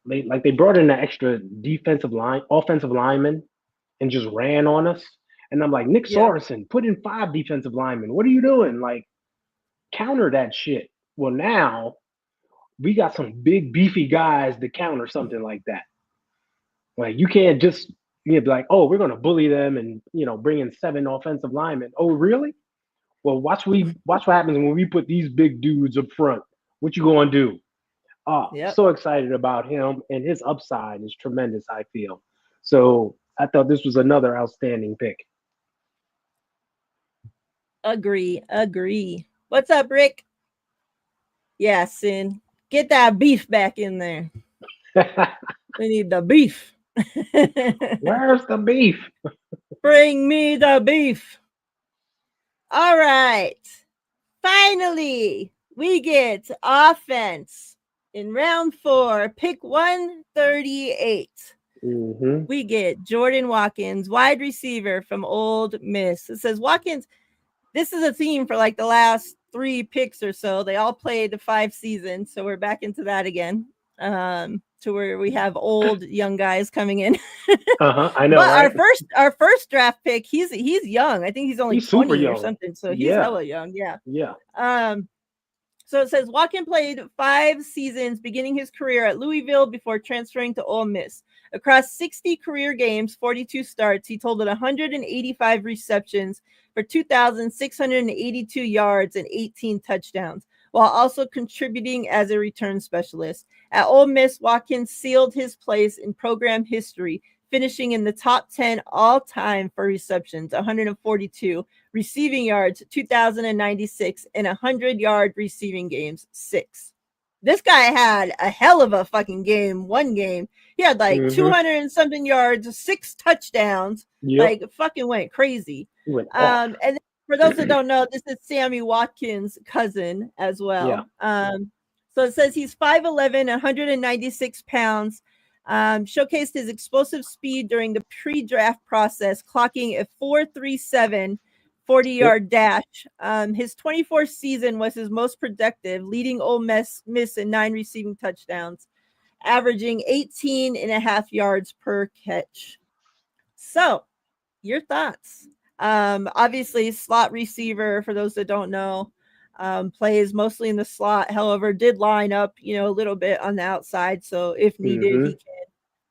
S2: they brought in an extra offensive lineman and just ran on us. And I'm like, Nick Sorensen, put in 5 defensive linemen. What are you doing? Like, counter that shit. Well, now we got some big beefy guys to counter something like that. Like you can't just be like, oh, we're gonna bully them and bring in 7 offensive linemen. Oh, really? Well, watch what happens when we put these big dudes up front. What you gonna do? So excited about him, and his upside is tremendous, I feel. So I thought this was another outstanding pick.
S1: Agree. What's up, Rick? Yeah, Sin. Get that beef back in there. We need the beef.
S2: Where's the beef?
S1: Bring me the beef. All right. Finally, we get offense in round 4, pick 138.
S2: Mm-hmm.
S1: We get Jordan Watkins, wide receiver from Ole Miss. It says Watkins, this is a theme for like the last 3 picks or so. They all played the 5 seasons, so we're back into that again. To where we have old young guys coming in.
S2: I know.
S1: But
S2: right?
S1: our first draft pick, he's young. I think he's only 20 or something. So he's hella young.
S2: Yeah.
S1: So it says Watkins played 5 seasons, beginning his career at Louisville before transferring to Ole Miss. Across 60 career games, 42 starts, he totaled 185 receptions for 2,682 yards and 18 touchdowns, while also contributing as a return specialist. At Ole Miss, Watkins sealed his place in program history, finishing in the top 10 all-time for receptions, 142, receiving yards, 2,096, and 100-yard receiving games, 6. This guy had a hell of a fucking game. One game, he had like 200 and something yards, 6 touchdowns, like fucking went crazy. And then for those that don't know, this is Sammy Watkins' cousin as well. So it says he's 5'11", 196 pounds. Showcased his explosive speed during the pre-draft process, clocking a 4.37 40-yard dash. His 24th season was his most productive, leading Ole Miss in 9 receiving touchdowns, averaging 18.5 yards per catch. So, your thoughts? Obviously, slot receiver, for those that don't know, plays mostly in the slot. However, did line up, a little bit on the outside. So if needed, he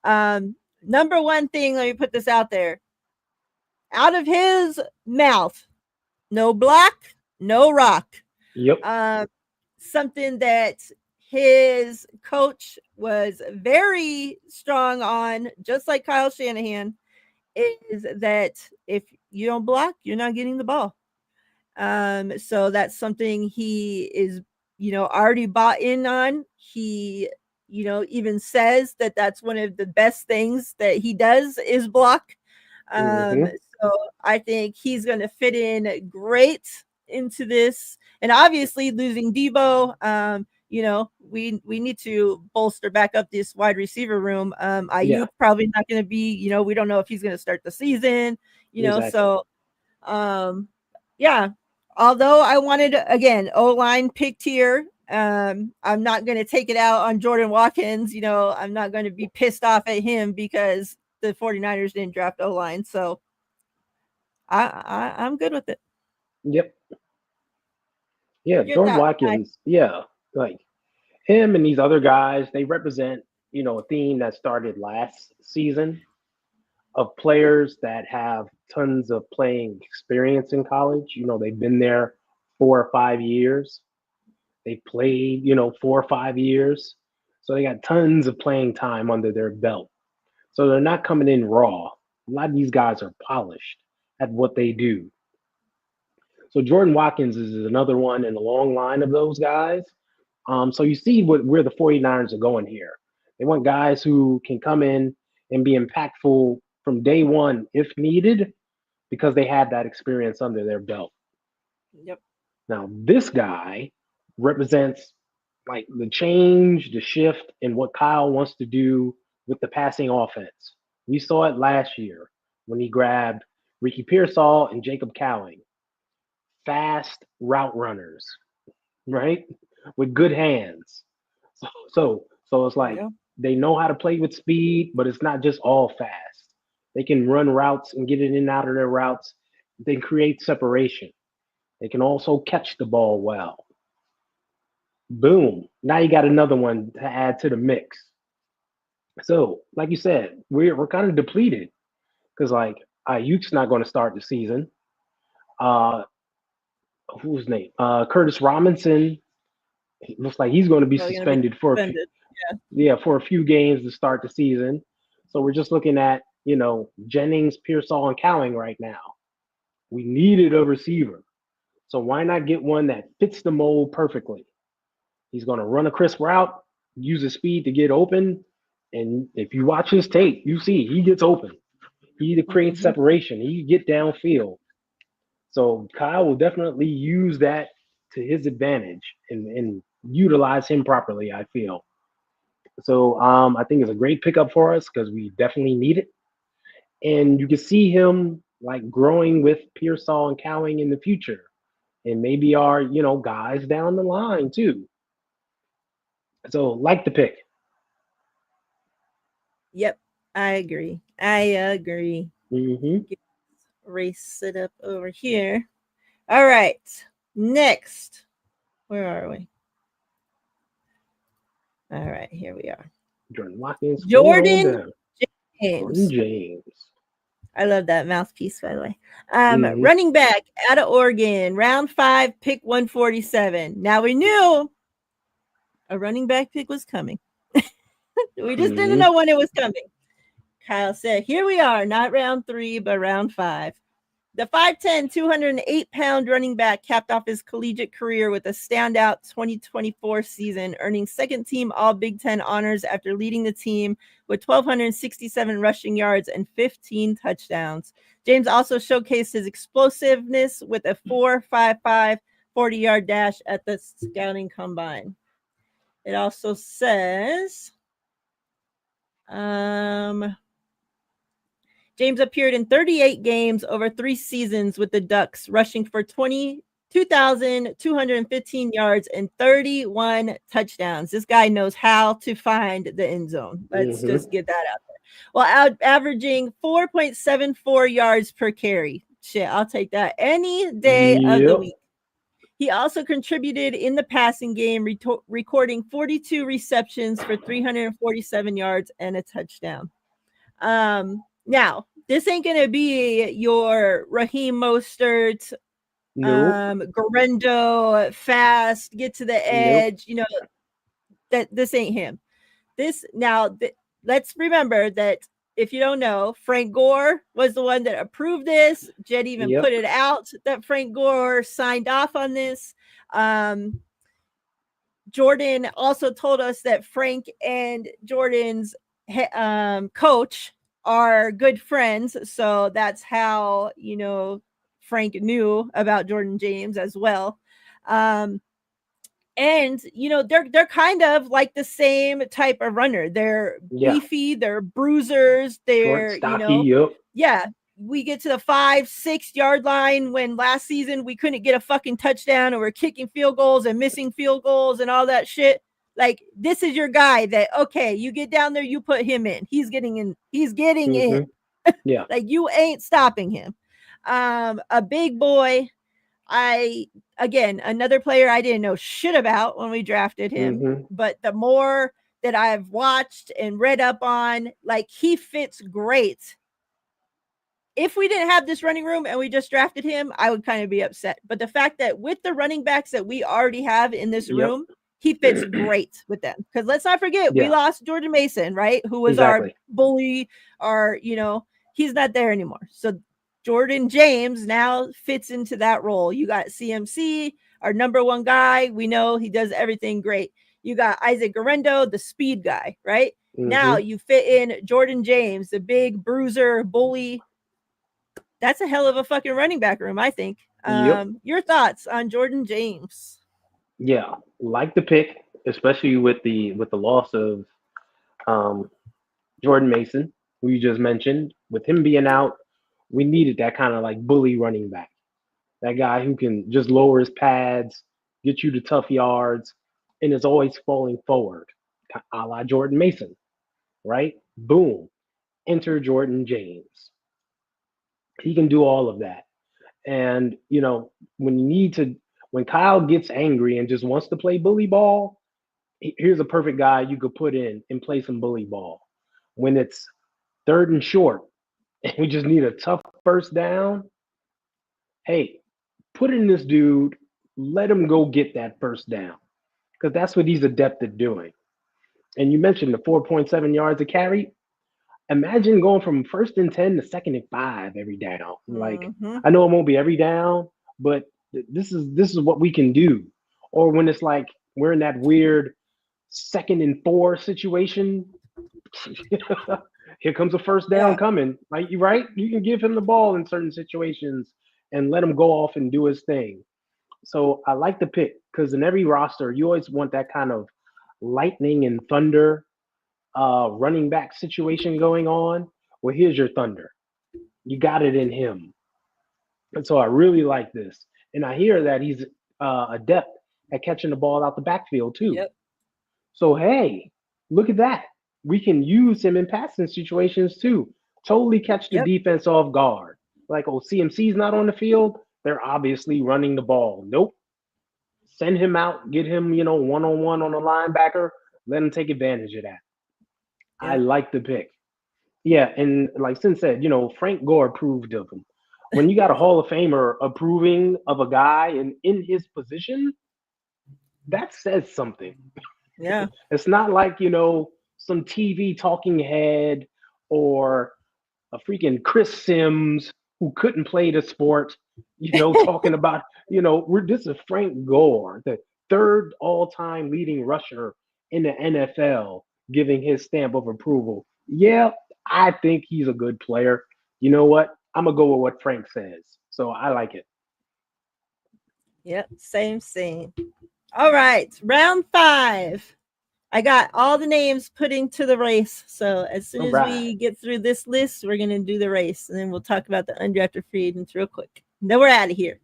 S1: can. Number one thing, let me put this out there. Out of his mouth, no block, no rock.
S2: Yep.
S1: Something that his coach was very strong on, just like Kyle Shanahan, is that if you don't block, you're not getting the ball. So that's something he is, already bought in on. He, even says that that's one of the best things that he does is block.
S2: Mm-hmm.
S1: So I think he's going to fit in great into this. And obviously losing Debo, we need to bolster back up this wide receiver room.
S2: Yeah,
S1: Ayuk probably not going to be, we don't know if he's going to start the season,
S2: exactly.
S1: so yeah. Although I wanted, again, O-line picked here, I'm not going to take it out on Jordan Watkins. I'm not going to be pissed off at him because the 49ers didn't draft O-line. So I'm good with it.
S2: Yep. Yeah,
S1: Your
S2: Jordan
S1: thoughts, Ty?
S2: Watkins. Yeah, like him and these other guys, they represent, a theme that started last season of players that have tons of playing experience in college. They've been there 4 or 5 years. They played, 4 or 5 years. So they got tons of playing time under their belt. So they're not coming in raw. A lot of these guys are polished at what they do. So Jordan Watkins is another one in a long line of those guys. So you see where the 49ers are going here. They want guys who can come in and be impactful from day one if needed because they have that experience under their belt.
S1: Yep.
S2: Now, this guy represents like the change, the shift in what Kyle wants to do with the passing offense. We saw it last year when he grabbed Ricky Pearsall and Jacob Cowing, fast route runners, right? With good hands. So it's like
S1: Yeah.
S2: they know how to play with speed, but it's not just all fast. They can run routes and get it in and out of their routes. They create separation. They can also catch the ball well. Boom. Now you got another one to add to the mix. So, like you said, we're kind of depleted because like Ayuk's not going to start the season. Uh, who's name? Curtis Robinson. It looks like he's going to be
S1: Probably going to be
S2: suspended for
S1: suspended.
S2: for a few games to start the season. So we're just looking at Jennings, Pearsall, and Cowing right now. We needed a receiver, so why not get one that fits the mold perfectly? He's going to run a crisp route, use his speed to get open, and if you watch his tape, you see he gets open. He creates
S1: Mm-hmm.
S2: separation. He get downfield. So Kyle will definitely use that to his advantage and utilize him properly, I feel. So I think it's a great pickup for us because we definitely need it. And you can see him like growing with Pearsall and Cowing in the future. And maybe our, guys down the line too. So like the pick.
S1: Yep. I agree.
S2: Mm-hmm.
S1: Race it up over here. All right. Next. Where are we? All right, here we are.
S2: Jordan Watkins.
S1: Jordan
S2: Jordan
S1: James.
S2: James.
S1: I love that mouthpiece, by the way.
S2: Mm-hmm.
S1: Running back out of Oregon, round 5, pick 147. Now we knew a running back pick was coming. We just didn't know when it was coming. Kyle said, here we are, not round 3, but round 5. The 5'10", 208-pound running back capped off his collegiate career with a standout 2024 season, earning second-team All-Big Ten honors after leading the team with 1,267 rushing yards and 15 touchdowns. James also showcased his explosiveness with a 4.55 40-yard dash at the scouting combine. It also says... James appeared in 38 games over 3 seasons with the Ducks, rushing for 22,215 yards and 31 touchdowns. This guy knows how to find the end zone. Let's just get that out there. Well, averaging 4.74 yards per carry. Shit, I'll take that any day of the week. He also contributed in the passing game, recording 42 receptions for 347 yards and a touchdown. Now, this ain't going to be your Raheem Mostert, Garendo, fast, get to the edge. that this ain't him. Let's remember that if you don't know, Frank Gore was the one that approved this. Jet even
S2: Yep.
S1: put it out that Frank Gore signed off on this. Jordan also told us that Frank and Jordan's coach are good friends. So that's how, Frank knew about Jordan James as well. And they're kind of like the same type of runner. They're beefy, they're bruisers, they're
S2: short, stocky,
S1: yeah. We get to the 5-6 yard line when last season we couldn't get a fucking touchdown and we're kicking field goals and missing field goals and all that shit. Like, this is your guy that, okay, you get down there, you put him in. He's getting in.
S2: Yeah.
S1: Like, you ain't stopping him. A big boy. Again, another player I didn't know shit about when we drafted him, but the more that I've watched and read up on, like, he fits great. If we didn't have this running room and we just drafted him, I would kind of be upset. But the fact that with the running backs that we already have in this room, he fits great with them. Because let's not forget, we lost Jordan Mason, right? Who was our bully, he's not there anymore. So Jordan James now fits into that role. You got CMC, our number one guy. We know he does everything great. You got Isaac Garendo, the speed guy, right? Now you fit in Jordan James, the big bruiser, bully. That's a hell of a fucking running back room, I think. Your thoughts on Jordan James?
S2: Yeah, like the pick, especially with the loss of Jordan Mason, who you just mentioned. With him being out, we needed that kind of like bully running back. That guy who can just lower his pads, get you to tough yards, and is always falling forward, a la Jordan Mason, right? Boom. Enter Jordan James. He can do all of that. And, when Kyle gets angry and just wants to play bully ball, here's a perfect guy you could put in and play some bully ball. When it's 3rd and short and we just need a tough first down, hey, put in this dude, let him go get that first down, because that's what he's adept at doing. And you mentioned the 4.7 yards a carry. Imagine going from 1st and 10 to 2nd and 5 every down. Like, I know it won't be every down, but this is what we can do. Or when it's like we're in that weird 2nd and 4 situation, here comes a first down coming. Like, right? You can give him the ball in certain situations and let him go off and do his thing. So I like the pick, because in every roster, you always want that kind of lightning and thunder running back situation going on. Well, here's your thunder. You got it in him. And so I really like this. And I hear that he's adept at catching the ball out the backfield too. So, hey, look at that. We can use him in passing situations too. Totally catch the defense off guard. Like, CMC's not on the field. They're obviously running the ball. Nope. Send him out, get him, one-on-one on a linebacker. Let him take advantage of that. I like the pick. Yeah, and like Sin said, Frank Gore approved of him. When you got a Hall of Famer approving of a guy in his position, that says something.
S1: Yeah.
S2: It's not like, some TV talking head or a freaking Chris Sims who couldn't play the sport, talking about, this is Frank Gore, the 3rd all-time leading rusher in the NFL, giving his stamp of approval. Yeah, I think he's a good player. You know what? I'm going to go with what Frank says. So I like it.
S1: Yep, same. All right, round 5. I got all the names put into the race. So as soon as we get through this list, we're going to do the race. And then we'll talk about the undrafted free agents real quick. And then we're out of here.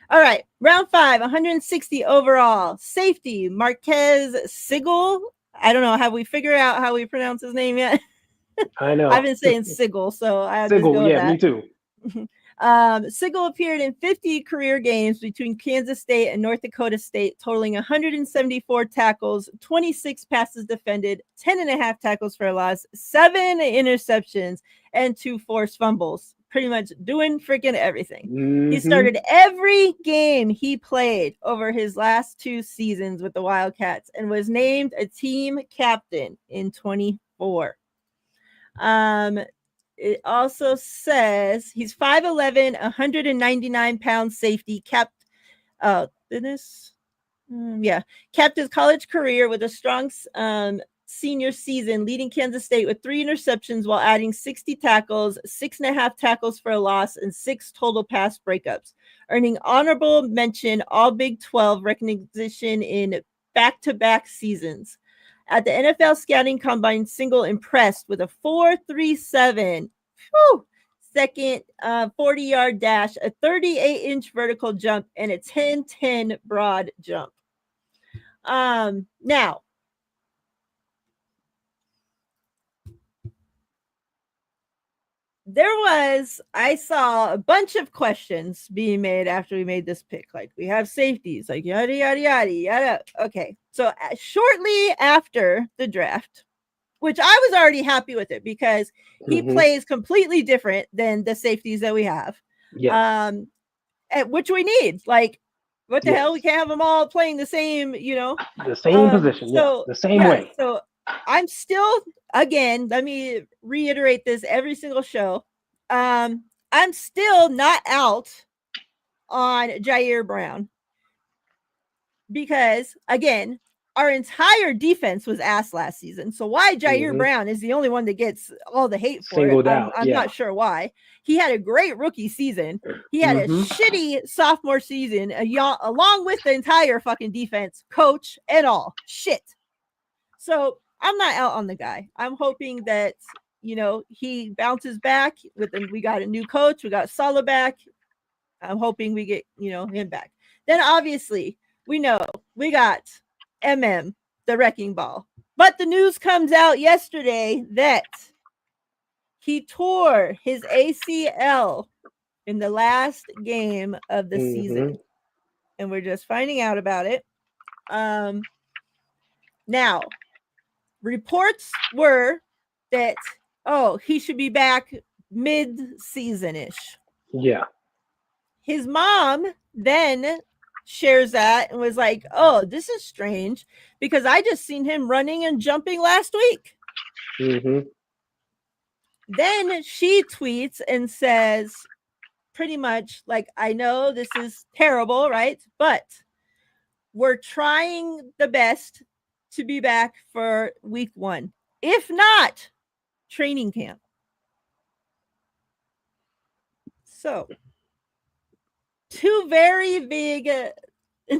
S1: All right, round 5, 160 overall. Safety, Marquez Sigel. I don't know. Have we figured out how we pronounce his name yet?
S2: I know.
S1: I've been saying Sigel, so I just go with that.
S2: Me too.
S1: Sigel appeared in 50 career games between Kansas State and North Dakota State, totaling 174 tackles, 26 passes defended, 10.5 tackles for a loss, 7 interceptions, and 2 forced fumbles. pretty much doing freaking everything.
S2: Mm-hmm.
S1: He started every game he played over his last 2 seasons with the Wildcats and was named a team captain in 24. It also says he's 5'11", 199-pound safety, capped capped his college career with a strong senior season, leading Kansas State with 3 interceptions while adding 60 tackles, 6.5 tackles for a loss, and 6 total pass breakups, earning honorable mention All Big 12 recognition in back-to-back seasons. At the NFL Scouting Combine, Single impressed with a 4.37 second 40-yard dash, a 38-inch vertical jump, and a 10-10 broad jump. Now, I saw a bunch of questions being made after we made this pick. Like, we have safeties, like yada, yada, yada, yada. Okay. So shortly after the draft, which I was already happy with it because he plays completely different than the safeties that we have.
S2: Yes.
S1: Which we need. Like, what the hell? We can't have them all playing the same,
S2: the same position.
S1: So,
S2: the same way.
S1: So I'm still, again, let me reiterate this every single show. I'm still not out on Jair Brown because, again, our entire defense was ass last season. So why Jair Brown is the only one that gets all the hate for
S2: Singled
S1: it,
S2: out.
S1: I'm not sure why. He had a great rookie season. He had a shitty sophomore season, along with the entire fucking defense, coach, and all. Shit. So I'm not out on the guy. I'm hoping that, he bounces back. We got a new coach. We got Saleh back. I'm hoping we get, him back. Then obviously we know we got the wrecking ball. But the news comes out yesterday that he tore his ACL in the last game of the season. And we're just finding out about it. Now, reports were that, he should be back mid-season-ish.
S2: Yeah.
S1: His mom then shares that and was like, oh, this is strange because I just seen him running and jumping last week. Then she tweets and says pretty much like, I know this is terrible, right? But we're trying the best to be back for week 1. If not, training camp. So 2 very big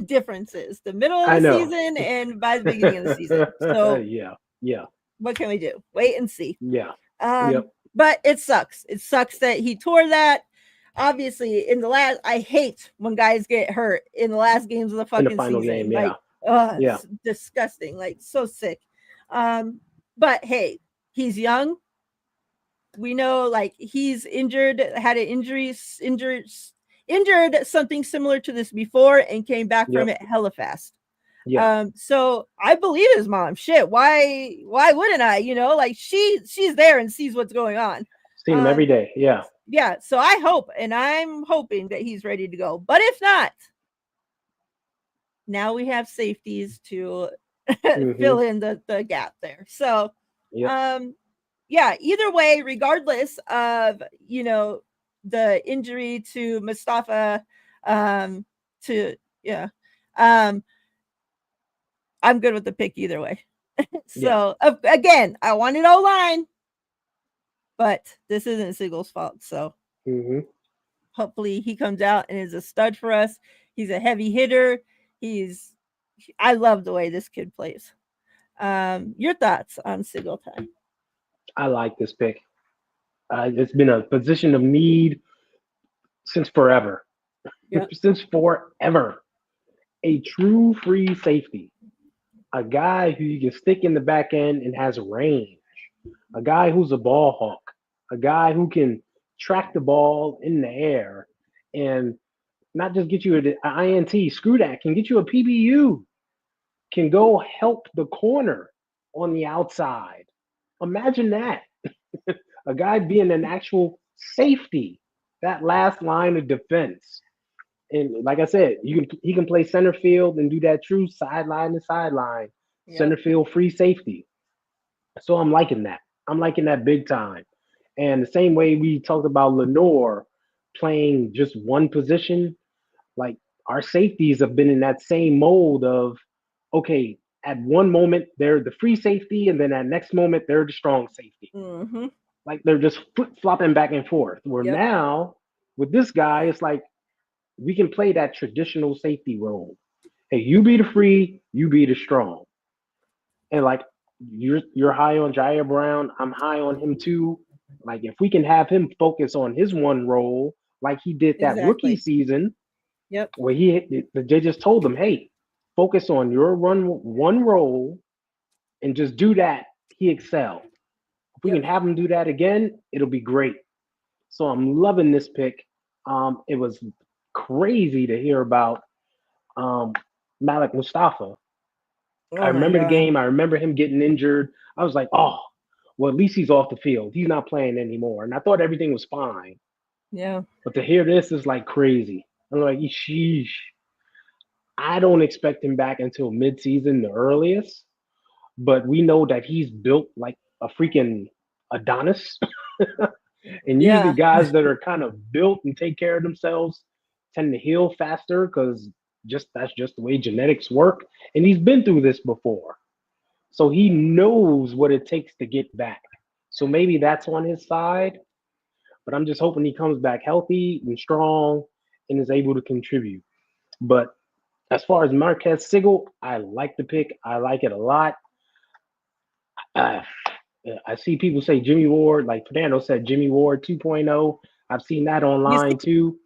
S1: differences, the middle of the season and by the beginning of the season. So
S2: yeah.
S1: What can we do? Wait and see.
S2: Yeah.
S1: But it sucks. It sucks that he tore that. Obviously, I hate when guys get hurt in the last games of the fucking season.
S2: Game,
S1: like, it's disgusting. Like, so sick. But hey, he's young. We know, like, he's injured, had an injured something similar to this before and came back from it hella fast. So I believe his mom. Shit, why wouldn't I? Like, she's there and sees what's going on.
S2: Seen him every day.
S1: Yeah. So I'm hoping that he's ready to go. But if not, now we have safeties to fill in the gap there. So either way, regardless of, the injury to Mustafa, I'm good with the pick either way. So again, I wanted O-line, but this isn't Sigel's fault. So hopefully he comes out and is a stud for us. He's a heavy hitter. I love the way this kid plays. Your thoughts on Sigel time?
S2: I like this pick. It's been a position of need since forever. Since forever. A true free safety. A guy who you can stick in the back end and has range. A guy who's a ball hawk. A guy who can track the ball in the air and not just get you an INT. Screw that. Can get you a PBU. Can go help the corner on the outside. Imagine that. A guy being an actual safety that last line of defense. And like I said, he can play center field and do that true sideline to sideline,
S1: Yep.
S2: center field free safety. So I'm liking that. I'm liking that big time. And the same way we talked about Lenore playing just one position, like our safeties have been in that same mold of, okay, at one moment they're the free safety, and then at next moment they're the strong safety.
S1: Mm-hmm.
S2: Like they're just flip flopping back and forth. Where
S1: Yep.
S2: now with this guy, it's like we can play that traditional safety role. Hey, you be the free, you be the strong. And like you're high on Jair Brown, I'm high on him too. Like if we can have him focus on his one role, like he did that rookie
S1: Exactly.
S2: season,
S1: Yep.
S2: where they just told him, hey, focus on your one role and just do that. He excelled. If we
S1: Yep.
S2: can have him do that again, it'll be great. So I'm loving this pick. It was crazy to hear about um, Malik Mustafa. I
S1: Oh my
S2: remember the
S1: God.
S2: game. I remember him getting injured. I was like, oh, well, at least he's off the field. He's not playing anymore. And I thought everything was fine.
S1: Yeah.
S2: But to hear this is like crazy. I'm like, sheesh. I don't expect him back until midseason, the earliest. But we know that he's built like a freaking Adonis. And usually
S1: Yeah.
S2: guys that are kind of built and take care of themselves tend to heal faster because just that's just the way genetics work. And he's been through this before. So he knows what it takes to get back. So maybe that's on his side. But I'm just hoping he comes back healthy and strong and is able to contribute. But as far as Marquez Sigel, I like the pick. I like it a lot. Uh, I see people say Jimmy Ward, like Fernando said, Jimmy Ward 2.0. I've seen that
S1: You see
S2: online too.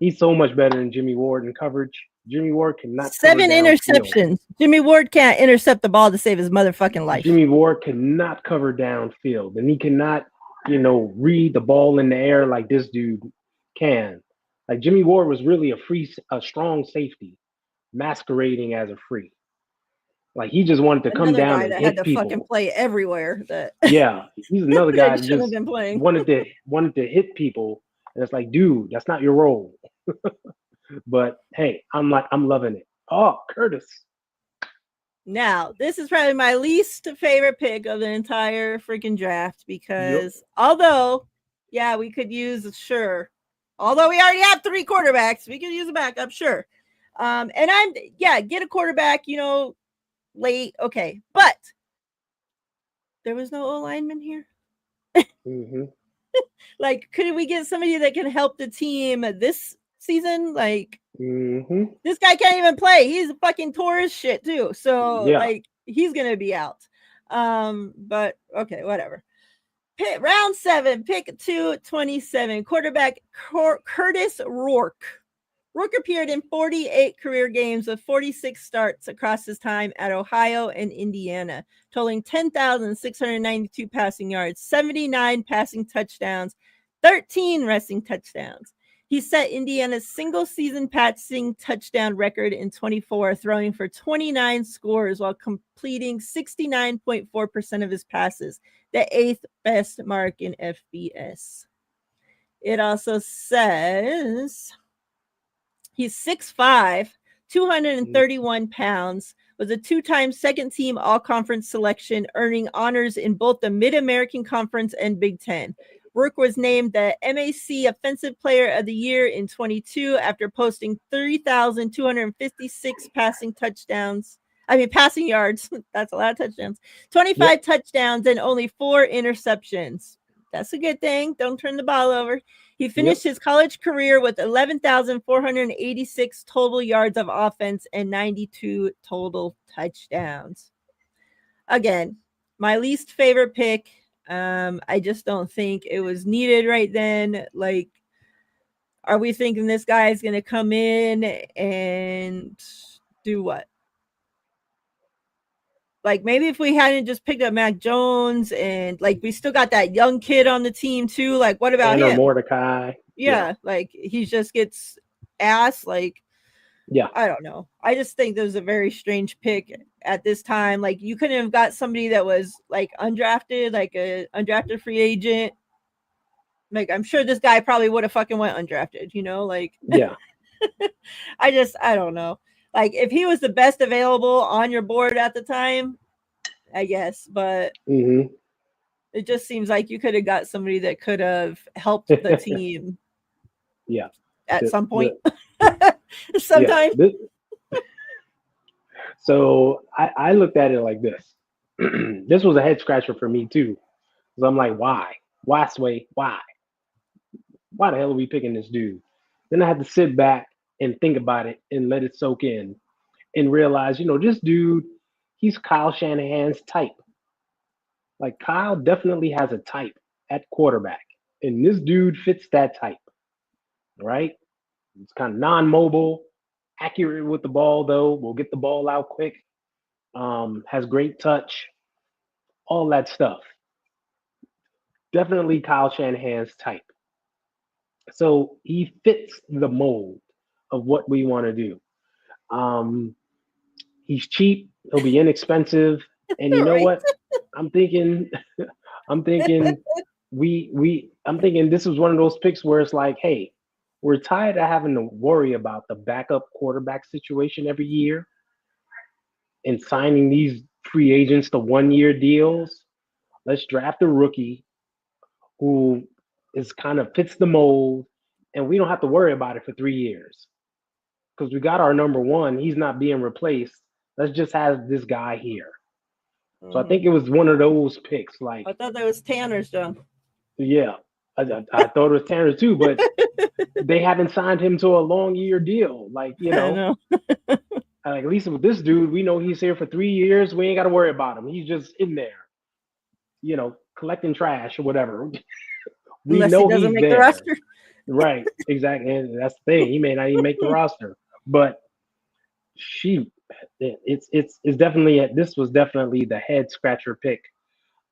S2: He's so much better than Jimmy Ward in coverage. Jimmy Ward cannot cover
S1: 7
S2: downfield.
S1: interceptions. Jimmy Ward can't intercept the ball to save his motherfucking life.
S2: Jimmy Ward cannot cover downfield, and he cannot, read the ball in the air like this dude can. Like Jimmy Ward was really a strong safety, masquerading as a free. Like he just wanted to come
S1: Another
S2: down
S1: guy
S2: and
S1: that had
S2: hit
S1: to fucking
S2: people.
S1: play everywhere. That
S2: Yeah, he's another guy
S1: that
S2: that
S1: shouldn't have
S2: just
S1: been playing.
S2: wanted to hit people, and it's like, dude, that's not your role. But hey, I'm loving it. Oh, Curtis.
S1: Now, this is probably my least favorite pick of the entire freaking draft because although, yeah, we could use although we already have 3 quarterbacks, we could use a backup, sure. And get a quarterback, late, okay, but there was no O lineman here.
S2: Mm-hmm.
S1: Like, could we get somebody that can help the team this season? Like, this guy can't even play. He's a fucking tourist shit too. So like he's gonna be out. But okay, whatever. Round 7, pick 227, quarterback Curtis Rourke. Rourke appeared in 48 career games with 46 starts across his time at Ohio and Indiana, totaling 10,692 passing yards, 79 passing touchdowns, 13 rushing touchdowns. He set Indiana's single-season passing touchdown record in 24, throwing for 29 scores while completing 69.4% of his passes, the 8th best mark in FBS. It also says he's 6'5", 231 pounds, was a 2-time second-team all-conference selection, earning honors in both the Mid-American Conference and Big Ten. Rourke was named the MAC Offensive Player of the Year in 22 after posting 3,256 passing yards. That's a lot of touchdowns. 25 touchdowns and only 4 interceptions. That's a good thing. Don't turn the ball over. He finished his college career with 11,486 total yards of offense and 92 total touchdowns. Again, my least favorite pick. I just don't think it was needed right then. Like, are we thinking this guy is going to come in and do what? Like, maybe if we hadn't just picked up Mac Jones and, like, we still got that young kid on the team, too. Like, what about him?
S2: Mordecai.
S1: Yeah, like, he just gets ass. Like, I don't know. I just think this was a very strange pick at this time. Like, you couldn't have got somebody that was, like, undrafted, like a undrafted free agent. Like, I'm sure this guy probably would have fucking went undrafted, you know? Like,
S2: Yeah.
S1: I don't know. Like, if he was the best available on your board at the time, I guess, but it just seems like you could have got somebody that could have helped the team.
S2: Yeah.
S1: At some point. Sometime.
S2: Yeah. So I looked at it like this. This was a head scratcher for me too. Because I'm like, why? Why, Sway? Why? Why the hell are we picking this dude? Then I had to sit back and think about it and let it soak in and realize, this dude, he's Kyle Shanahan's type. Like, Kyle definitely has a type at quarterback. And this dude fits that type, right? It's kind of non-mobile, accurate with the ball, though. Will get the ball out quick. Has great touch. All that stuff. Definitely Kyle Shanahan's type. So he fits the mold of what we want to do. He's cheap. He'll be inexpensive. And you know
S1: Right.
S2: what? I'm thinking this was one of those picks where it's like, hey, we're tired of having to worry about the backup quarterback situation every year and signing these free agents to 1-year deals. Let's draft a rookie who is kind of fits the mold, and we don't have to worry about it for 3 years because we got our number one. He's not being replaced. Let's just have this guy here. So I think it was one of those picks. Like,
S1: I thought that was Tanner's done.
S2: Yeah, I thought it was Tanner too, but they haven't signed him to a long year deal. Like,
S1: I know.
S2: like, at least with this dude, we know he's here for 3 years. We ain't got to worry about him. He's just in there, collecting trash or whatever. We
S1: Unless
S2: know
S1: he doesn't
S2: he's
S1: make
S2: there.
S1: the roster.
S2: Right, exactly. And that's the thing. He may not even make the roster, but it's definitely this was definitely the head scratcher pick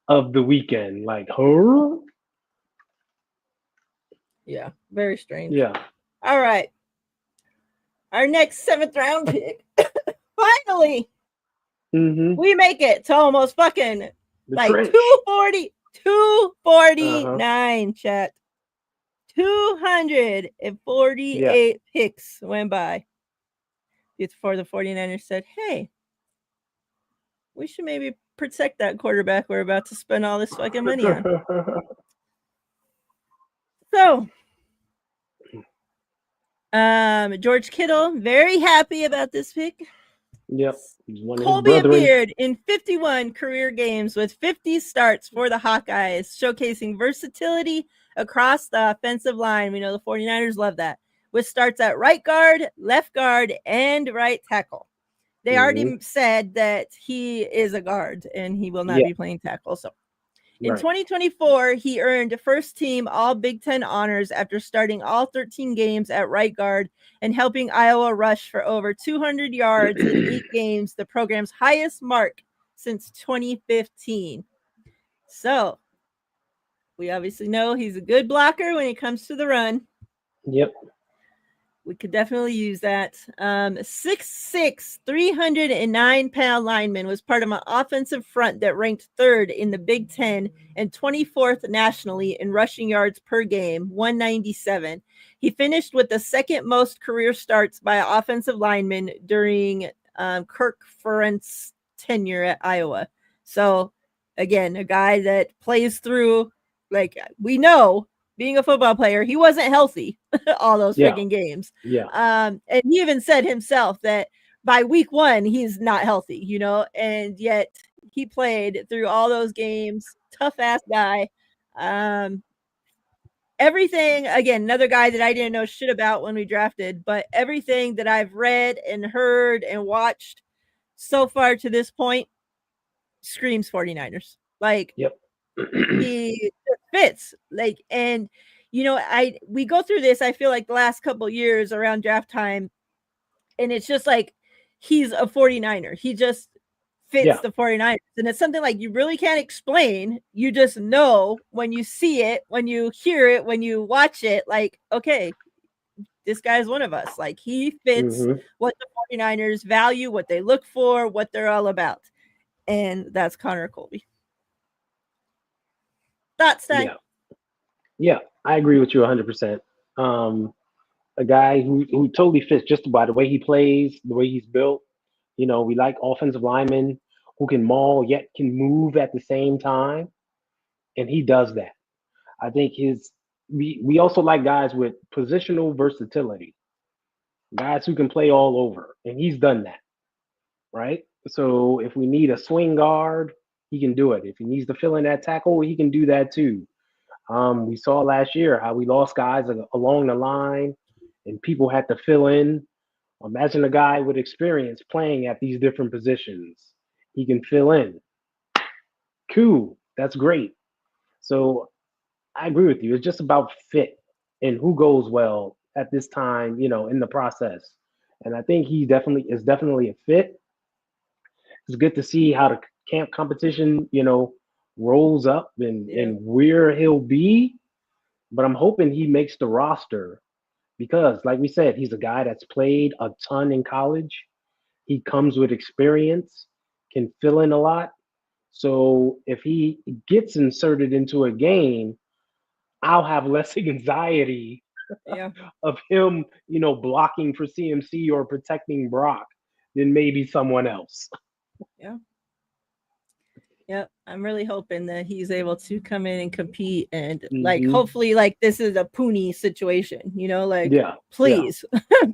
S2: of the weekend. Like, her.
S1: Yeah, very strange.
S2: Yeah.
S1: All right. Our next 7th round pick. Finally, we make it to almost fucking like 240, 249, chat. 248 picks went by before the 49ers said, hey, we should maybe protect that quarterback we're about to spend all this fucking money on. So, George Kittle, very happy about this pick.
S2: Yep.
S1: Colby appeared in 51 career games with 50 starts for the Hawkeyes, showcasing versatility across the offensive line. We know the 49ers love that. With starts at right guard, left guard, and right tackle. They already said that he is a guard and he will not be playing tackle. So in 2024, he earned first team all Big Ten honors after starting all 13 games at right guard and helping Iowa rush for over 200 yards in 8 games, the program's highest mark since 2015. So we obviously know he's a good blocker when it comes to the run.
S2: Yep.
S1: We could definitely use that. 6'6", 309-pound lineman was part of an offensive front that ranked 3rd in the Big Ten and 24th nationally in rushing yards per game, 197. He finished with the 2nd most career starts by an offensive lineman during Kirk Ferentz tenure at Iowa. So, again, a guy that plays through, like, we know, being a football player, he wasn't healthy all those freaking games.
S2: Yeah.
S1: And he even said himself that by week 1, he's not healthy, and yet he played through all those games. Tough ass guy. Everything, again, another guy that I didn't know shit about when we drafted, but everything that I've read and heard and watched so far to this point screams 49ers. Like, he fits, like, and we go through this, I feel like, the last couple years around draft time, and it's just like he's a 49er. He just fits the 49ers, and it's something like you really can't explain. You just know when you see it, when you hear it, when you watch it, like, okay, this guy's one of us. Like, he fits what the 49ers value, what they look for, what they're all about, and that's Connor Colby. Thoughts, Ty?
S2: Yeah. I agree with you 100%. A guy who totally fits just by the way he plays, the way he's built. We like offensive linemen who can maul yet can move at the same time, and he does that. I think his we also like guys with positional versatility, guys who can play all over, and he's done that, right? So if we need a swing guard, he can do it. If he needs to fill in that tackle, he can do that too. We saw last year how we lost guys along the line, and people had to fill in. Imagine a guy with experience playing at these different positions. He can fill in. Cool. That's great. So I agree with you. It's just about fit and who goes well at this time, in the process. And I think he definitely a fit. It's good to see how the camp competition, rolls up and where he'll be. But I'm hoping he makes the roster because, like we said, he's a guy that's played a ton in college. He comes with experience, can fill in a lot. So if he gets inserted into a game, I'll have less anxiety
S1: Yeah.
S2: of him, blocking for CMC or protecting Brock than maybe someone else.
S1: Yeah. Yep. I'm really hoping that he's able to come in and compete and hopefully this is a Pooney situation,
S2: Yeah.
S1: please,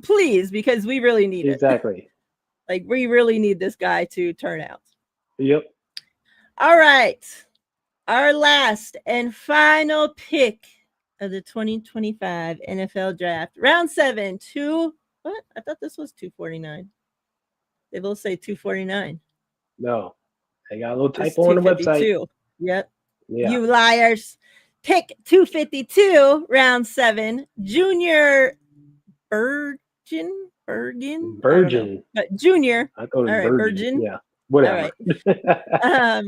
S1: please, because we really need it.
S2: Exactly.
S1: We really need this guy to turn out.
S2: Yep.
S1: All right. Our last and final pick of the 2025 NFL draft. Round 7, what? I thought this was 249. They both say 249.
S2: No. They got a little typo on the website.
S1: Yep.
S2: Yeah.
S1: You liars. Pick 252, round 7. Junior Bergen. But Junior.
S2: I thought it was
S1: All right,
S2: Bergen. Yeah. Whatever.
S1: All right.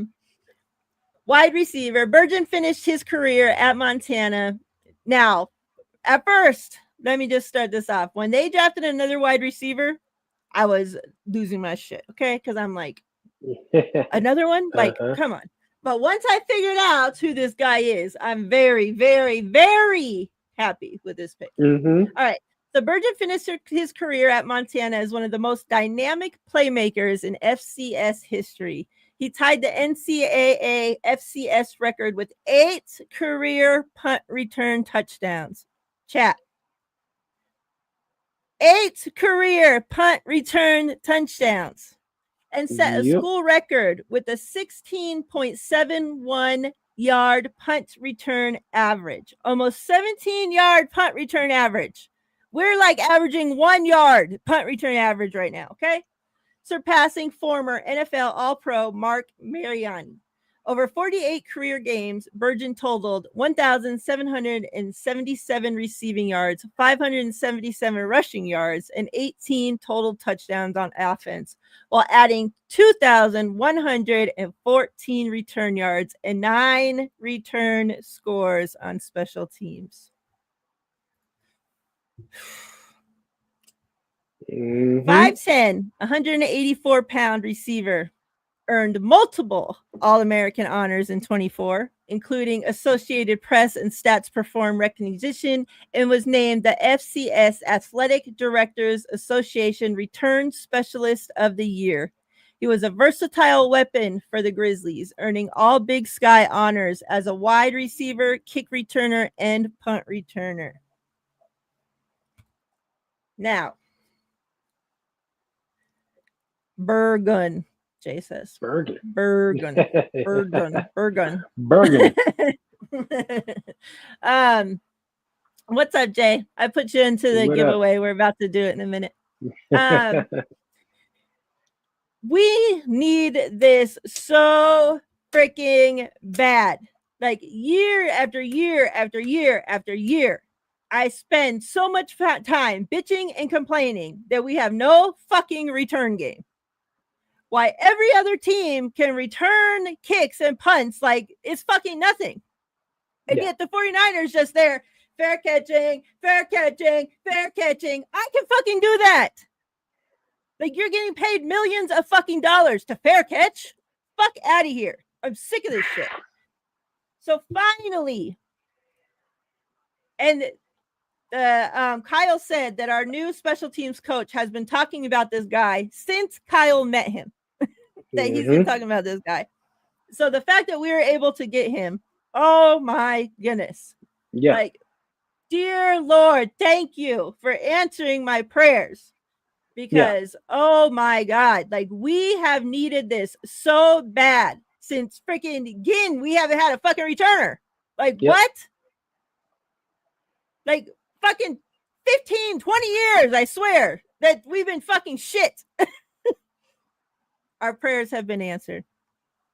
S1: Wide receiver. Bergen finished his career at Montana. Now, at first, let me just start this off. When they drafted another wide receiver, I was losing my shit, okay? Because I'm like, another one? Come on. But once I figured out who this guy is, I'm very, very, very happy with this pick.
S2: Mm-hmm.
S1: All right. So Bergen finished his career at Montana as one of the most dynamic playmakers in FCS history. He tied the NCAA FCS record with 8 career punt return touchdowns. Chat. 8 career punt return touchdowns. And set a school record with a 16.71 yard punt return average. Almost 17-yard punt return average. We're averaging 1 yard punt return average right now, okay? Surpassing former NFL All-Pro Mark Mariani. Over 48 career games, Bergen totaled 1,777 receiving yards, 577 rushing yards, and 18 total touchdowns on offense, while adding 2,114 return yards and 9 return scores on special teams. 5'10", 184-pound receiver. Earned multiple All-American honors in 24, including Associated Press and Stats Perform recognition, and was named the FCS Athletic Directors Association Return Specialist of the Year. He was a versatile weapon for the Grizzlies, earning all Big Sky honors as a wide receiver, kick returner, and punt returner. Now, Bergen. Jay says.
S2: Bergen.
S1: What's up, Jay? I put you into the giveaway. We're about to do it in a minute. We need this so freaking bad. Year after year after year after year, I spend so much time bitching and complaining that we have no fucking return game. Why every other team can return kicks and punts it's fucking nothing. And yet the 49ers just there, fair catching. I can fucking do that. You're getting paid millions of fucking dollars to fair catch. Fuck out of here. I'm sick of this shit. So finally, And Kyle said that our new special teams coach has been talking about this guy since Kyle met him. That he's been talking about this guy. So the fact that we were able to get him, oh my goodness.
S2: Yeah.
S1: Like, dear Lord, thank you for answering my prayers. Because, oh my God, like we have needed this so bad since freaking Ginn. We haven't had a fucking returner. Like, what? Like, fucking 15, 20 years, I swear, that we've been fucking shit. Our prayers have been answered.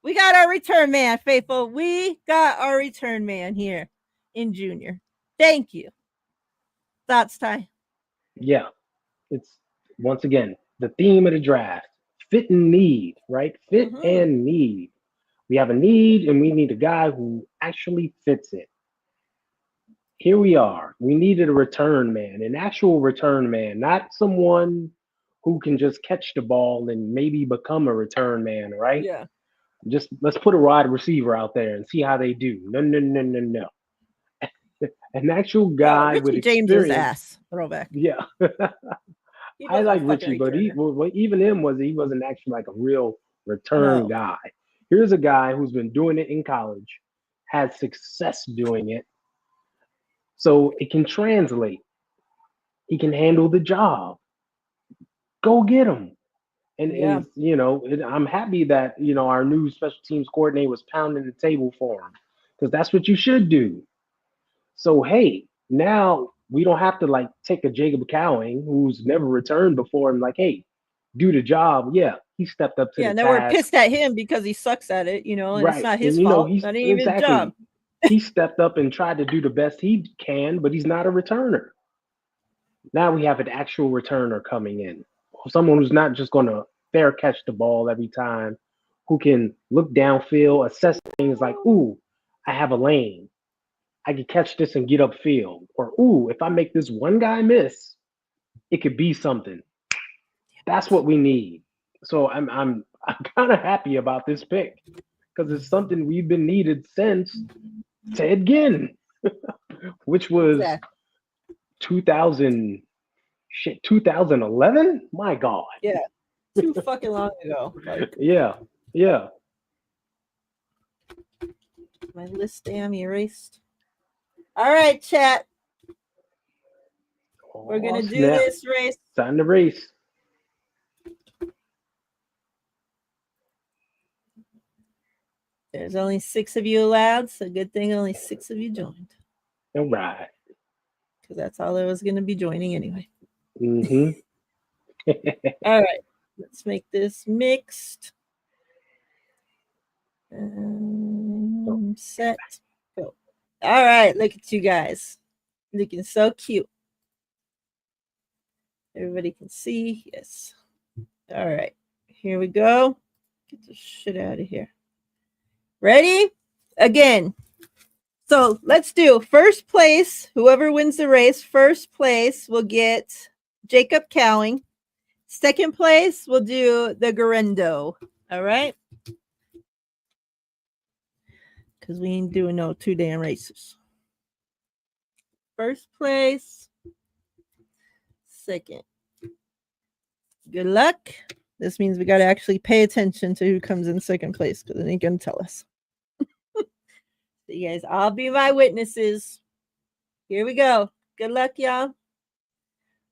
S1: We got our return man, faithful. We got our return man here in Junior. Thank you. Thoughts, Ty?
S2: Yeah. It's, once again, the theme of the draft. Fit and need, right? Fit and need. We have a need, and we need a guy who actually fits it. Here we are. We needed a return man, an actual return man, not someone who can just catch the ball and maybe become a return man, right?
S1: Yeah.
S2: Just let's put a wide receiver out there and see how they do. No. An actual guy with
S1: James's
S2: experience.
S1: Ass throwback.
S2: Yeah. I like Richie, but even him he wasn't actually like a real return guy. Here's a guy who's been doing it in college, had success doing it, so it can translate. He can handle the job. Go get him. And you know, I'm happy that, you know, our new special teams coordinator was pounding the table for him, because that's what you should do. So hey, now we don't have to like take a Jacob Cowing who's never returned before and like, hey, do the job. Yeah, he stepped up to the task.
S1: Yeah, now we're pissed at him because he sucks at it, you know, and it's not his fault. That ain't even his job.
S2: He stepped up and tried to do the best he can, but he's not a returner. Now we have an actual returner coming in. Someone who's not just going to fair catch the ball every time, who can look downfield, assess things like, ooh, I have a lane. I can catch this and get upfield. Or, ooh, if I make this one guy miss, it could be something. That's what we need. So I'm kind of happy about this pick, because it's something we've been needed since Ted Ginn, which was 2011. My God.
S1: Yeah, too fucking long ago. Like,
S2: yeah.
S1: My list damn erased. All right, chat. We're gonna do this race.
S2: Time to race.
S1: There's only 6 of you allowed, so good thing only 6 of you joined.
S2: All right.
S1: Because that's all I was going to be joining anyway.
S2: Mm-hmm.
S1: All right. Let's make this mixed. Set. Go. All right. Look at you guys. Looking so cute. Everybody can see. Yes. All right. Here we go. Get this shit out of here. Ready? Again. So let's do first place. Whoever wins the race, first place will get Jacob Cowing. Second place, we'll do the Garendo. All right? Because we ain't doing no 2 damn races. First place. Second. Good luck. This means we got to actually pay attention to who comes in second place, because it ain't going to tell us. So you guys, I'll be my witnesses. Here we go. Good luck, y'all.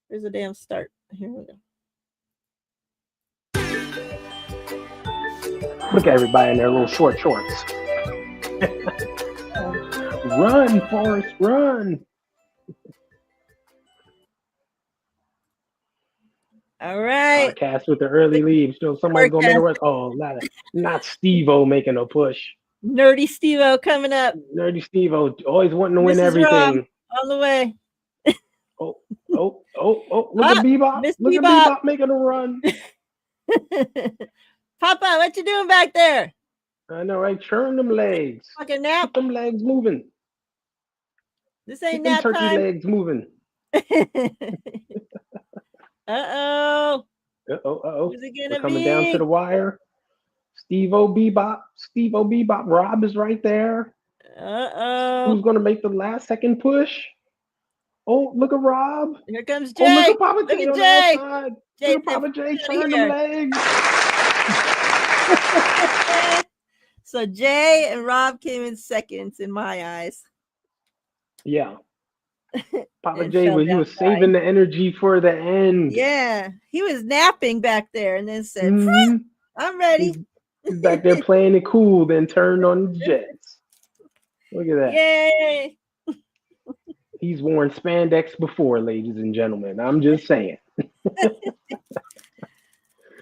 S1: Where's the damn start? Here we go.
S2: Look at everybody in their little short shorts. Run, Forrest, run.
S1: All right.
S2: Cast with the early leaves. So somebody's going to make a rush. Oh, not Steve-O making a push.
S1: Nerdy Steve-O coming up.
S2: Nerdy Steve-O always wanting to win everything.
S1: Rob, on the way.
S2: Oh, look at Bebop. Look at Bebop making a run.
S1: Papa, what you doing back there?
S2: I know, right? Churn them legs.
S1: Fucking nap.
S2: Keep them legs moving.
S1: This ain't
S2: Keep
S1: nap
S2: them turkey
S1: time.
S2: legs moving.
S1: Uh-oh.
S2: Who's
S1: it gonna
S2: coming
S1: be?
S2: Down to the wire. Steve-O Bebop. Rob is right there.
S1: Uh-oh.
S2: Who's going to make the last second push? Oh, look at Rob.
S1: Here comes
S2: Oh, look
S1: Jay.
S2: at Papa
S1: Look
S2: J
S1: at
S2: on the
S1: Jay.
S2: outside.
S1: Jay
S2: Look at Papa
S1: said,
S2: J
S1: "Get outta
S2: turn them
S1: here."
S2: legs.
S1: So Jay and Rob came in seconds in my eyes.
S2: Yeah. Papa
S1: And
S2: J,
S1: fell
S2: he
S1: down
S2: was
S1: crying.
S2: saving the energy for the end.
S1: Yeah, he was napping back there and then said,
S2: hmm
S1: I'm ready.
S2: He's back there playing it cool, then turned on the Jets. Look at that.
S1: Yay.
S2: He's worn spandex before, ladies and gentlemen. I'm just saying.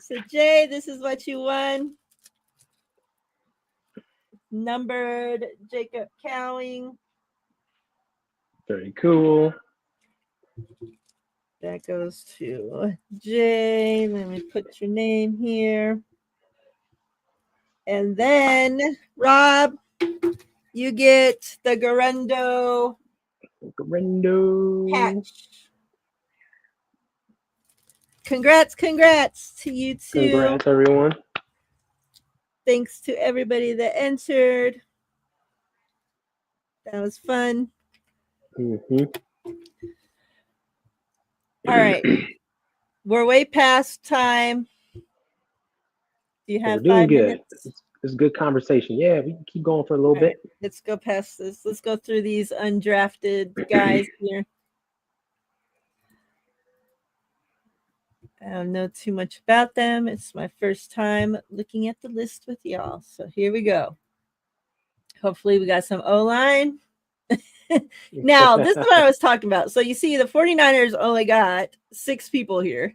S1: So Jay, this is what you won. Numbered Jacob Cowing.
S2: Very cool.
S1: That goes to Jay. Let me put your name here. And then, Rob, you get the Garendo patch. Congrats to you too.
S2: Congrats, everyone.
S1: Thanks to everybody that entered. That was fun.
S2: Mm-hmm.
S1: All right. We're way past time. Do you have 5 minutes?
S2: It's a good conversation. Yeah, we can keep going for a little bit.
S1: Right, let's go past this. Let's go through these undrafted guys here. I don't know too much about them. It's my first time looking at the list with y'all. So here we go. Hopefully we got some O-line. Now, this is what I was talking about. So you see the 49ers only got 6 people here.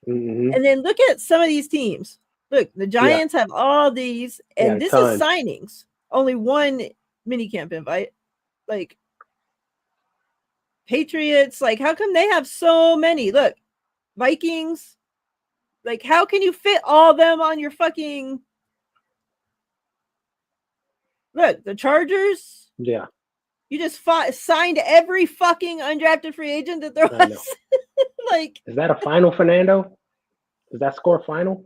S2: Mm-hmm.
S1: And then look at some of these teams. Look, the Giants have all these, and this is signings. Only one minicamp invite. Like, Patriots, like, how come they have so many? Look, Vikings. Like, how can you fit all of them on your fucking... Look, the Chargers.
S2: Yeah.
S1: You just signed every fucking undrafted free agent that there was. Like,
S2: is that a final, Fernando? Does that score final?